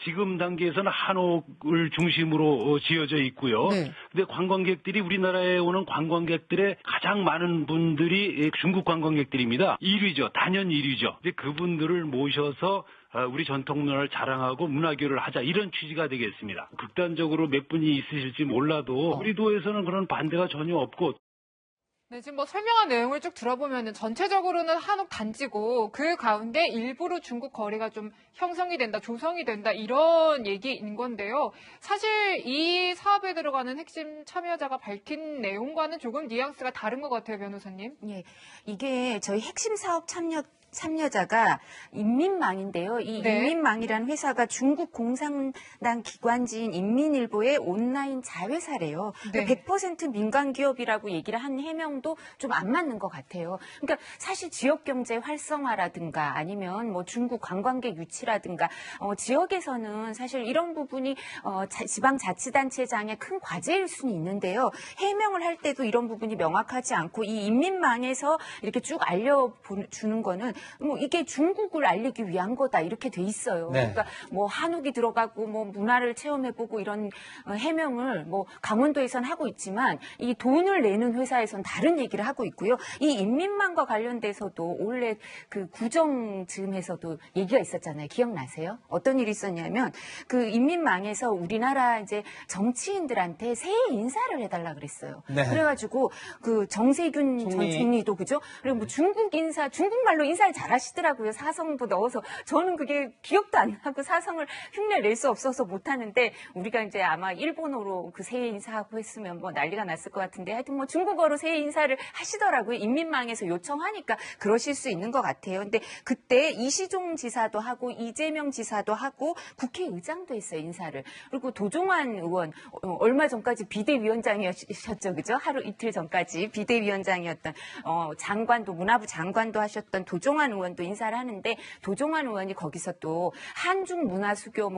지금 단계에서는 한옥을 중심으로 지어져 있고요. 네. 근데 관광객들이 우리나라에 오는 관광객들의 가장 많은 분들이 중국 관광객들입니다. 1위죠. 단연 1위죠. 이제 그분들을 모셔서 우리 전통 문화를 자랑하고 문화교류를 하자, 이런 취지가 되겠습니다. 극단적으로 몇 분이 있으실지 몰라도 우리 도에서는 그런 반대가 전혀 없고. 네, 지금 설명한 내용을 쭉 들어보면 전체적으로는 한옥 단지고 그 가운데 일부러 중국 거리가 좀 형성이 된다, 조성이 된다, 이런 얘기인 건데요. 사실 이 사업에 들어가는 핵심 참여자가 밝힌 내용과는 조금 뉘앙스가 다른 것 같아요, 변호사님. 예, 이게 저희 핵심 사업 참여 참여자가 인민망인데요. 이 네. 인민망이라는 회사가 중국 공산당 기관지인 인민일보의 온라인 자회사래요. 네. 100% 민간 기업이라고 얘기를 한 해명도 좀 안 맞는 것 같아요. 그러니까 사실 지역 경제 활성화라든가 아니면 뭐 중국 관광객 유치라든가 지역에서는 사실 이런 부분이 지방자치단체장의 큰 과제일 수는 있는데요. 해명을 할 때도 이런 부분이 명확하지 않고 이 인민망에서 이렇게 쭉 알려주는 거는 뭐 이게 중국을 알리기 위한 거다 이렇게 돼 있어요. 네. 그러니까 뭐 한옥이 들어가고 뭐 문화를 체험해보고 이런 해명을 뭐 강원도에선 하고 있지만 이 돈을 내는 회사에선 다른 얘기를 하고 있고요. 이 인민망과 관련돼서도 원래 그 구정즈음에서도 얘기가 있었잖아요. 기억나세요? 어떤 일이 있었냐면 그 인민망에서 우리나라 이제 정치인들한테 새해 인사를 해달라 그랬어요. 네. 그래가지고 그 정세균 전 총리도 그죠? 그리고 뭐 중국말로 인사를 잘하시더라고요. 사성도 넣어서 저는 그게 기억도 안 나고 사성을 흉내 낼 수 없어서 못하는데 우리가 이제 아마 일본어로 그 새해 인사하고 했으면 뭐 난리가 났을 것 같은데 하여튼 뭐 중국어로 새해 인사를 하시더라고요. 인민망에서 요청하니까 그러실 수 있는 것 같아요. 근데 그때 이시종 지사도 하고 이재명 지사도 하고 국회의장도 했어요. 인사를. 그리고 도종환 의원 얼마 전까지 비대위원장이셨죠. 그죠? 하루 이틀 전까지 비대위원장이었던 장관도 문화부 장관도 하셨던 도종환 의원도 인사를 하는데 도종환 의원이 거기서 또 한중 문화 수교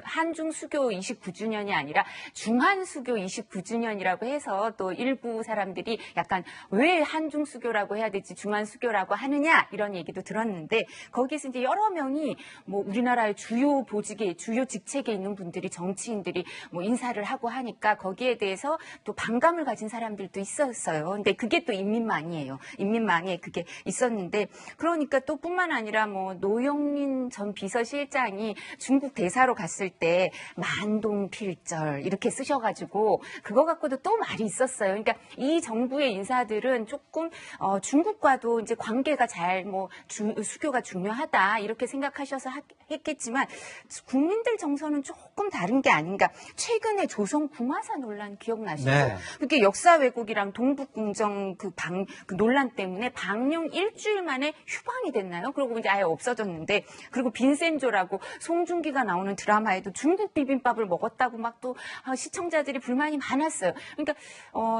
한중 수교 29주년이 아니라 중한 수교 29주년이라고 해서 또 일부 사람들이 약간 왜 한중 수교라고 해야 되지 중한 수교라고 하느냐 이런 얘기도 들었는데 거기에서 이제 여러 명이 뭐 우리나라의 주요 보직에 주요 직책에 있는 분들이 정치인들이 뭐 인사를 하고 하니까 거기에 대해서 또 반감을 가진 사람들도 있었어요. 근데 그게 또 인민망이에요. 인민망에 그게 있었는데 그러니까 또 뿐만 아니라 뭐 노영민 전 비서실장이 중국 대사로 갔을 때 만동필절 이렇게 쓰셔가지고 그거 갖고도 또 말이 있었어요. 그러니까 이 정부의 인사들은 조금 중국과도 이제 관계가 잘 뭐 수교가 중요하다 이렇게 생각하셔서 했겠지만 국민들 정서는 조금 다른 게 아닌가. 최근에 조선 궁화사 논란 기억나시죠? 네. 그게 역사 왜곡이랑 동북궁정 그 논란 때문에 방영 일주일 만에 휴방이 됐나요? 그리고 이제 아예 없어졌는데 그리고 빈센조라고 송중기가 나오는 드라마에도 중국 비빔밥을 먹었다고 막 또 시청자들이 불만이 많았어요. 그러니까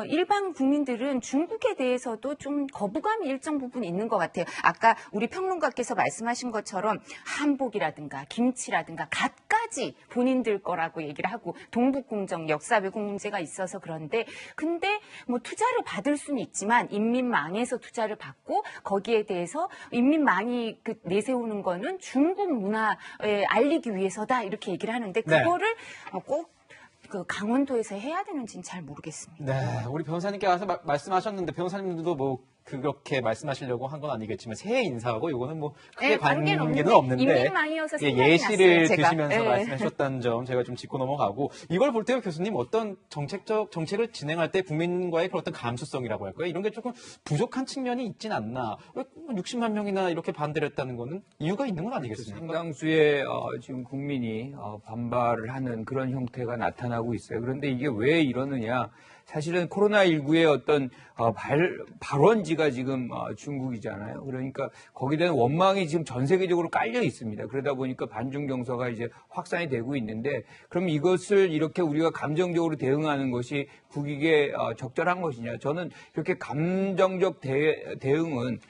일반 국민들은 중국에 대해서도 좀 거부감이 일정 부분 있는 것 같아요. 아까 우리 평론가께서 말씀하신 것처럼 한복이라든가 김치라든가 갓까지 본인들 거라고 얘기를 하고 동북궁정 역사 왜곡 문제가 있어서 그런데 근데 뭐 투자를 받을 수는 있지만 인민망에서 투자를 받고 거기에 대해서 인민망이 그 내세우는 거는 중국 문화에 알리기 위해서다 이렇게 얘기를 하는데 그거를 꼭 그 강원도에서 해야 되는지는 잘 모르겠습니다. 네, 우리 변호사님께 와서 말씀하셨는데 변호사님도 뭐 그렇게 말씀하시려고 한 건 아니겠지만 새해 인사하고 이거는 뭐 크게 관계는 없는데 인민망이어서 생각이 예시를 났어요, 제가. 드시면서 말씀하셨다는 점 제가 좀 짚고 넘어가고 이걸 볼 때 교수님 어떤 정책을 진행할 때 국민과의 그런 어떤 감수성이라고 할까요? 이런 게 조금 부족한 측면이 있진 않나? 왜 60만 명이나 이렇게 반대를 했다는 거는 이유가 있는 건 아니겠습니까? 상당수의 지금 국민이 반발을 하는 그런 형태가 나타나고 있어요. 그런데 이게 왜 이러느냐? 사실은 코로나19의 어떤 발원지가 지금 중국이잖아요. 그러니까 거기에 대한 원망이 지금 전 세계적으로 깔려 있습니다. 그러다 보니까 반중 정서가 이제 확산이 되고 있는데 그럼 이것을 이렇게 우리가 감정적으로 대응하는 것이 국익에 적절한 것이냐? 저는 이렇게 감정적 대응은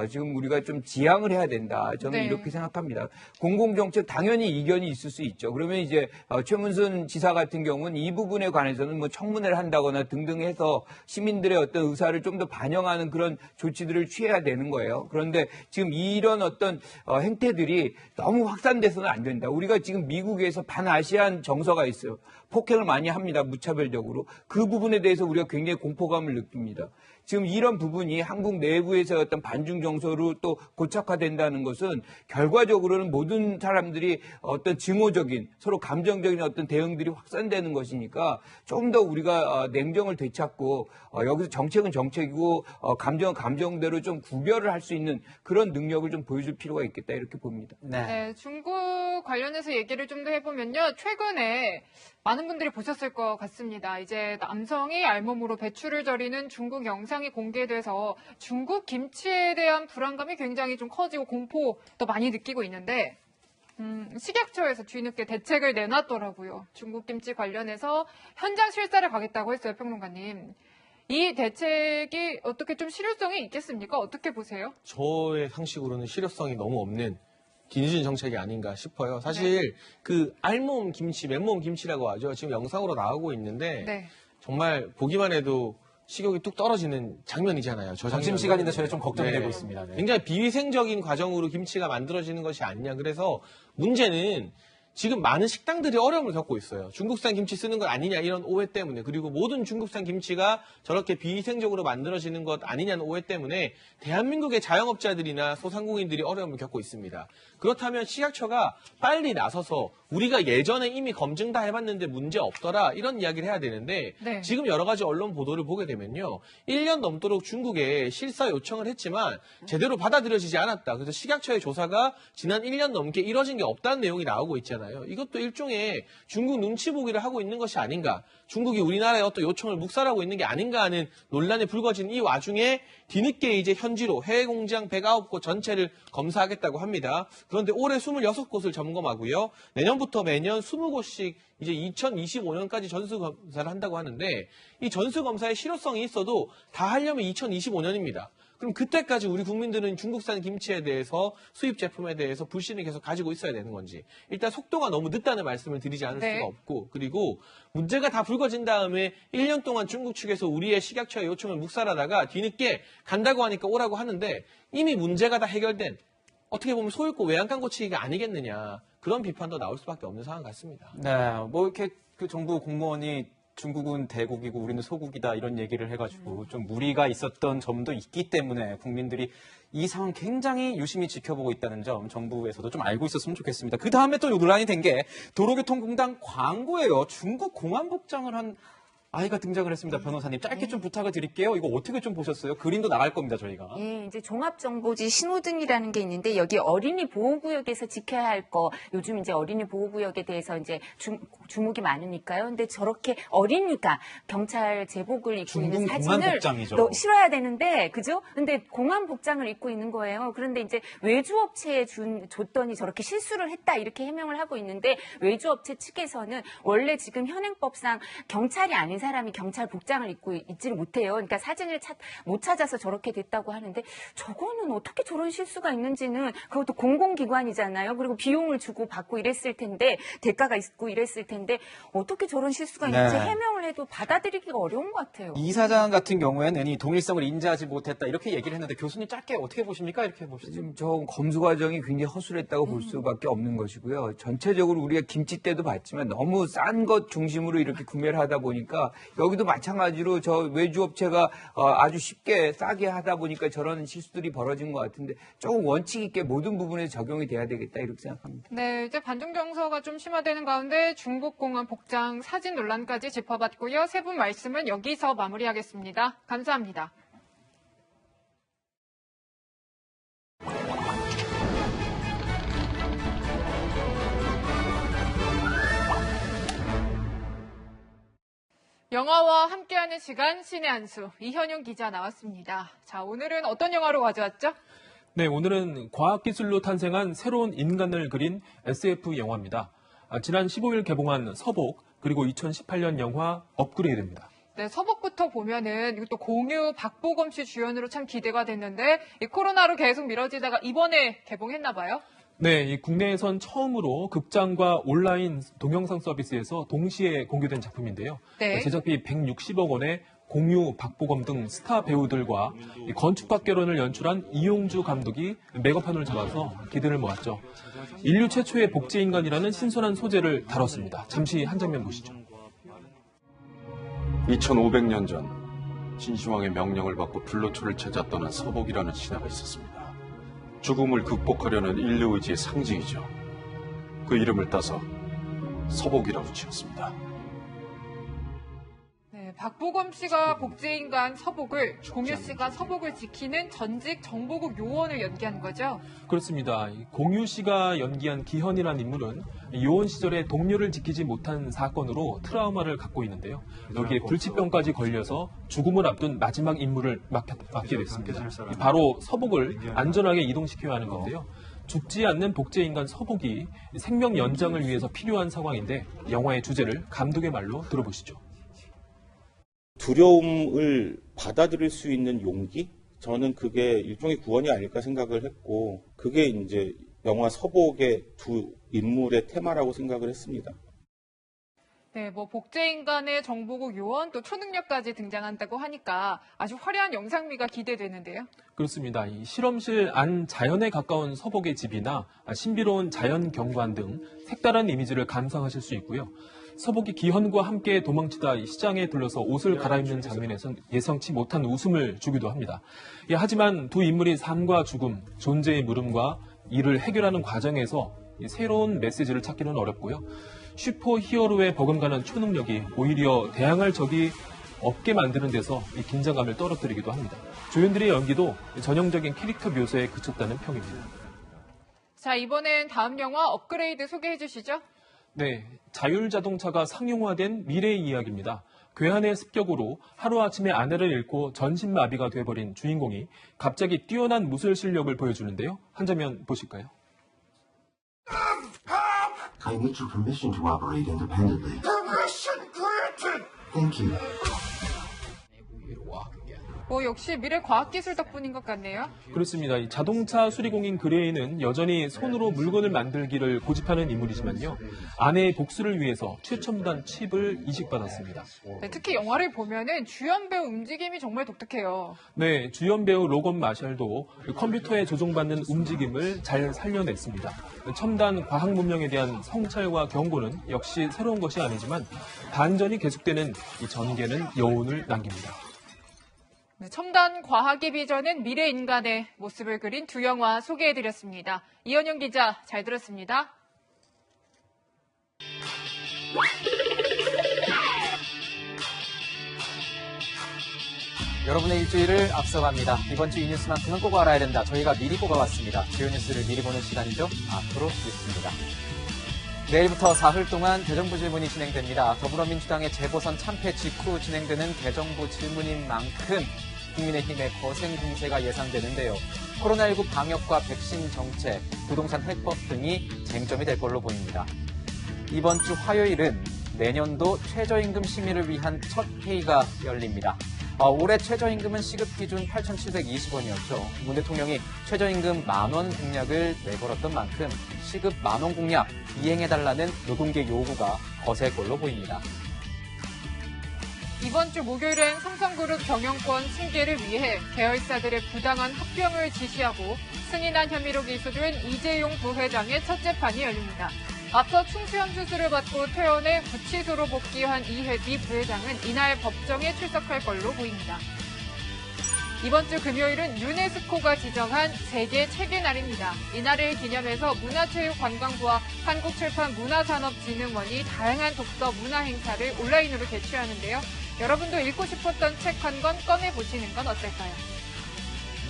지금 우리가 좀 지양을 해야 된다. 저는 이렇게 생각합니다. 공공정책 당연히 이견이 있을 수 있죠. 그러면 이제 최문순 지사 같은 경우는 이 부분에 관해서는 뭐 청문회를 한다거나 등등 해서 시민들의 어떤 의사를 좀 더 반영하는 그런 조치들을 취해야 되는 거예요. 그런데 지금 이런 어떤 행태들이 너무 확산돼서는 안 된다. 우리가 지금 미국에서 반아시안 정서가 있어요. 폭행을 많이 합니다. 무차별적으로. 그 부분에 대해서 우리가 굉장히 공포감을 느낍니다. 지금 이런 부분이 한국 내부에서 어떤 반중 정서로 또 고착화된다는 것은 결과적으로는 모든 사람들이 어떤 증오적인 서로 감정적인 어떤 대응들이 확산되는 것이니까 좀 더 우리가 냉정을 되찾고 여기서 정책은 정책이고 감정은 감정대로 좀 구별을 할 수 있는 그런 능력을 좀 보여줄 필요가 있겠다 이렇게 봅니다. 네, 중국 관련해서 얘기를 좀 더 해보면요. 최근에 많은 분들이 보셨을 것 같습니다. 이제 남성이 알몸으로 배추를 절이는 중국 영상 영상이 공개돼서 중국 김치에 대한 불안감이 굉장히 좀 커지고 공포도 많이 느끼고 있는데 식약처에서 뒤늦게 대책을 내놨더라고요. 중국 김치 관련해서 현장 실사를 가겠다고 했어요, 평론가님. 이 대책이 어떻게 좀 실효성이 있겠습니까? 어떻게 보세요? 저의 상식으로는 실효성이 너무 없는 뒤늦은 정책이 아닌가 싶어요. 사실 그 알몸 김치, 맨몸 김치라고 하죠. 지금 영상으로 나오고 있는데 네. 정말 보기만 해도 식욕이 뚝 떨어지는 장면이잖아요. 점심 시간인데 저희 좀 걱정이 되고 있습니다. 네. 굉장히 비위생적인 과정으로 김치가 만들어지는 것이 아니냐. 그래서 문제는 지금 많은 식당들이 어려움을 겪고 있어요. 중국산 김치 쓰는 것 아니냐 이런 오해 때문에, 그리고 모든 중국산 김치가 저렇게 비위생적으로 만들어지는 것 아니냐는 오해 때문에 대한민국의 자영업자들이나 소상공인들이 어려움을 겪고 있습니다. 그렇다면 식약처가 빨리 나서서 우리가 예전에 이미 검증 다 해봤는데 문제 없더라 이런 이야기를 해야 되는데 네. 지금 여러 가지 언론 보도를 보게 되면요. 1년 넘도록 중국에 실사 요청을 했지만 제대로 받아들여지지 않았다. 그래서 식약처의 조사가 지난 1년 넘게 이뤄진 게 없다는 내용이 나오고 있잖아요. 이것도 일종의 중국 눈치 보기를 하고 있는 것이 아닌가. 중국이 우리나라의 어떤 요청을 묵살하고 있는 게 아닌가 하는 논란이 불거진 이 와중에 뒤늦게 이제 현지로 해외 공장 109곳 전체를 검사하겠다고 합니다. 그런데 올해 26곳을 점검하고요. 내년부터 매년 20곳씩 이제 2025년까지 전수검사를 한다고 하는데 이 전수검사의 실효성이 있어도 다 하려면 2025년입니다. 그럼 그때까지 우리 국민들은 중국산 김치에 대해서 수입 제품에 대해서 불신을 계속 가지고 있어야 되는 건지 일단 속도가 너무 늦다는 말씀을 드리지 않을 네. 수가 없고, 그리고 문제가 다 불거진 다음에 1년 동안 중국 측에서 우리의 식약처의 요청을 묵살하다가 뒤늦게 간다고 하니까 오라고 하는데 이미 문제가 다 해결된 어떻게 보면 소잃고 외양간 고치기가 아니겠느냐, 그런 비판도 나올 수밖에 없는 상황 같습니다. 네, 뭐 이렇게 그 정부 공무원이 중국은 대국이고 우리는 소국이다 이런 얘기를 해가지고 좀 무리가 있었던 점도 있기 때문에 국민들이 이 상황 굉장히 유심히 지켜보고 있다는 점 정부에서도 좀 알고 있었으면 좋겠습니다. 그 다음에 또 논란이 된 게 도로교통공단 광고예요. 중국 공안 복장을 한 아이가 등장을 했습니다. 변호사님, 짧게 좀 부탁을 드릴게요. 이거 어떻게 좀 보셨어요? 그림도 나갈 겁니다, 저희가. 예, 이제 종합정보지 신호등이라는 게 있는데 여기 어린이 보호구역에서 지켜야 할 거, 요즘 이제 어린이 보호구역에 대해서 이제 주목이 많으니까요. 근데 저렇게 어린이가 경찰 제복을 입고 있는 사진을 실어야 되는데, 그죠? 근데 공안 복장을 입고 있는 거예요. 그런데 이제 외주업체에 줬더니 저렇게 실수를 했다 이렇게 해명을 하고 있는데, 외주업체 측에서는 원래 지금 현행법상 경찰이 아닌 사람이 경찰 복장을 입고 있지를 못해요. 그러니까 사진을 못 찾아서 저렇게 됐다고 하는데, 저거는 어떻게 저런 실수가 있는지는, 그것도 공공기관이잖아요. 그리고 비용을 주고 받고 이랬을 텐데, 대가가 있고 이랬을 텐데 어떻게 저런 실수가 있는지 해명을 해도 받아들이기가 어려운 것 같아요. 이 사장 같은 경우에는 이 동일성을 인지하지 못했다 이렇게 얘기를 했는데, 교수님 짧게 어떻게 보십니까? 이렇게 보시죠. 지금 저 검수 과정이 굉장히 허술했다고 볼 수밖에 없는 것이고요. 전체적으로 우리가 김치 때도 봤지만 너무 싼 것 중심으로 이렇게 구매를 하다 보니까 여기도 마찬가지로 저 외주업체가 아주 쉽게 싸게 하다 보니까 저런 실수들이 벌어진 것 같은데, 조금 원칙 있게 모든 부분에 적용이 돼야 되겠다 이렇게 생각합니다. 네, 이제 반중 정서가 좀 심화되는 가운데 중국 공안 복장 사진 논란까지 짚어봤고요. 세 분 말씀은 여기서 마무리하겠습니다. 감사합니다. 영화와 함께하는 시간 신의 한 수, 이현용 기자 나왔습니다. 자, 오늘은 어떤 영화로 가져왔죠? 네, 오늘은 과학기술로 탄생한 새로운 인간을 그린 SF 영화입니다. 지난 15일 개봉한 서복, 그리고 2018년 영화 업그레이드입니다. 네, 서복부터 보면은 이것도 공유 박보검 씨 주연으로 참 기대가 됐는데 이 코로나로 계속 미뤄지다가 이번에 개봉했나 봐요. 네, 이 국내에선 처음으로 극장과 온라인 동영상 서비스에서 동시에 공개된 작품인데요. 네. 제작비 160억 원에 공유, 박보검 등 스타 배우들과 건축학개론을 연출한 이용주 감독이 메가판을 잡아서 기대를 모았죠. 인류 최초의 복제인간이라는 신선한 소재를 다뤘습니다. 잠시 한 장면 보시죠. 2500년 전 진시황의 명령을 받고 불로초를 찾아 떠난 서복이라는 신하가 있었습니다. 죽음을 극복하려는 인류 의지의 상징이죠. 그 이름을 따서 서복이라고 지었습니다. 박보검 씨가 복제인간 서복을, 공유 씨가 서복을 지키는 전직 정보국 요원을 연기한 거죠? 그렇습니다. 공유 씨가 연기한 기현이라는 인물은 요원 시절에 동료를 지키지 못한 사건으로 트라우마를 갖고 있는데요. 여기에 불치병까지 걸려서 죽음을 앞둔 마지막 임무를 맡게 됐습니다. 바로 서복을 안전하게 이동시켜야 하는 건데요. 죽지 않는 복제인간 서복이 생명 연장을 위해서 필요한 상황인데 영화의 주제를 감독의 말로 들어보시죠. 두려움을 받아들일 수 있는 용기? 저는 그게 일종의 구원이 아닐까 생각을 했고, 그게 이제 영화 서복의 두 인물의 테마라고 생각을 했습니다. 네, 복제인간의 정보국 요원 또 초능력까지 등장한다고 하니까 아주 화려한 영상미가 기대되는데요. 그렇습니다. 이 실험실 안 자연에 가까운 서복의 집이나 신비로운 자연 경관 등 색다른 이미지를 감상하실 수 있고요. 서복이 기현과 함께 도망치다 시장에 들러서 옷을 갈아입는 장면에선 예상치 못한 웃음을 주기도 합니다. 하지만 두 인물이 삶과 죽음, 존재의 물음과 이를 해결하는 과정에서 새로운 메시지를 찾기는 어렵고요. 슈퍼 히어로에 버금가는 초능력이 오히려 대항할 적이 없게 만드는 데서 이 긴장감을 떨어뜨리기도 합니다. 조연들의 연기도 전형적인 캐릭터 묘사에 그쳤다는 평입니다. 자, 이번엔 다음 영화 업그레이드 소개해 주시죠. 네, 자율자동차가 상용화된 미래의 이야기입니다. 괴한의 습격으로 하루아침에 아내를 잃고 전신마비가 돼버린 주인공이 갑자기 뛰어난 무술 실력을 보여주는데요. 한 장면 보실까요? I need your permission to operate independently. Permission granted! Thank you. 역시 미래 과학기술 덕분인 것 같네요. 그렇습니다. 이 자동차 수리공인 그레이는 여전히 손으로 물건을 만들기를 고집하는 인물이지만요. 아내의 복수를 위해서 최첨단 칩을 이식받았습니다. 네, 특히 영화를 보면은 주연 배우 움직임이 정말 독특해요. 네, 주연 배우 로건 마샬도 컴퓨터에 조종받는 움직임을 잘 살려냈습니다. 첨단 과학 문명에 대한 성찰과 경고는 역시 새로운 것이 아니지만 반전이 계속되는 이 전개는 여운을 남깁니다. 네, 첨단 과학의 비전은 미래 인간의 모습을 그린 두 영화 소개해드렸습니다. 이현영 기자 잘 들었습니다. 여러분의 일주일을 앞서갑니다. 이번 주 이 뉴스만큼은 꼭 알아야 된다. 저희가 미리 뽑아봤습니다. 주요 뉴스를 미리 보는 시간이죠. 앞으로 뉴스입니다. 내일부터 사흘 동안 대정부 질문이 진행됩니다. 더불어민주당의 재보선 참패 직후 진행되는 대정부 질문인 만큼 국민의힘의 거센 공세가 예상되는데요. 코로나19 방역과 백신 정책, 부동산 해법 등이 쟁점이 될 걸로 보입니다. 이번 주 화요일은 내년도 최저임금 심의를 위한 첫 회의가 열립니다. 올해 최저임금은 시급 기준 8,720원이었죠. 문 대통령이 최저임금 10,000원 공약을 내걸었던 만큼 시급 10,000원 공약 이행해달라는 노동계 요구가 거셀 걸로 보입니다. 이번 주 목요일엔 삼성그룹 경영권 승계를 위해 계열사들의 부당한 합병을 지시하고 승인한 혐의로 기소된 이재용 부회장의 첫 재판이 열립니다. 앞서 충수염 수술을 받고 퇴원해 구치소로 복귀한 이 부회장은 이날 법정에 출석할 걸로 보입니다. 이번 주 금요일은 유네스코가 지정한 세계 책의 날입니다. 이날을 기념해서 문화체육관광부와 한국출판문화산업진흥원이 다양한 독서 문화 행사를 온라인으로 개최하는데요. 여러분도 읽고 싶었던 책 한 권 꺼내보시는 건 어떨까요?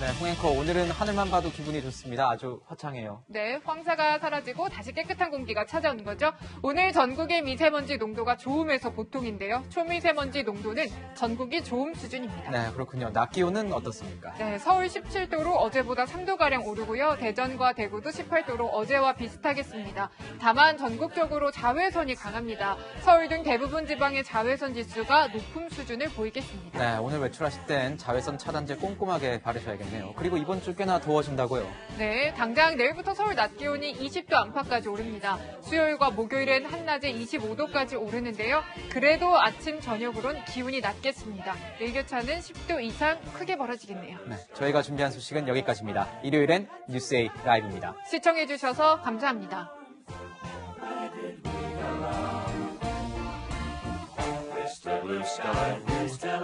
네, 홍앵커 오늘은 하늘만 봐도 기분이 좋습니다. 아주 화창해요. 네, 황사가 사라지고 다시 깨끗한 공기가 찾아오는 거죠. 오늘 전국의 미세먼지 농도가 좋음에서 보통인데요. 초미세먼지 농도는 전국이 좋음 수준입니다. 네, 그렇군요. 낮 기온은 어떻습니까? 네, 서울 17도로 어제보다 3도가량 오르고요. 대전과 대구도 18도로 어제와 비슷하겠습니다. 다만 전국적으로 자외선이 강합니다. 서울 등 대부분 지방의 자외선 지수가 높음 수준을 보이겠습니다. 네, 오늘 외출하실 땐 자외선 차단제 꼼꼼하게 바르셔야겠네요. 그리고 이번 주 꽤나 더워진다고요? 네, 당장 내일부터 서울 낮 기온이 20도 안팎까지 오릅니다. 수요일과 목요일엔 한낮에 25도까지 오르는데요. 그래도 아침, 저녁으론 기온이 낮겠습니다. 일교차는 10도 이상 크게 벌어지겠네요. 네, 저희가 준비한 소식은 여기까지입니다. 일요일엔 뉴스A 라이브입니다. 시청해주셔서 감사합니다.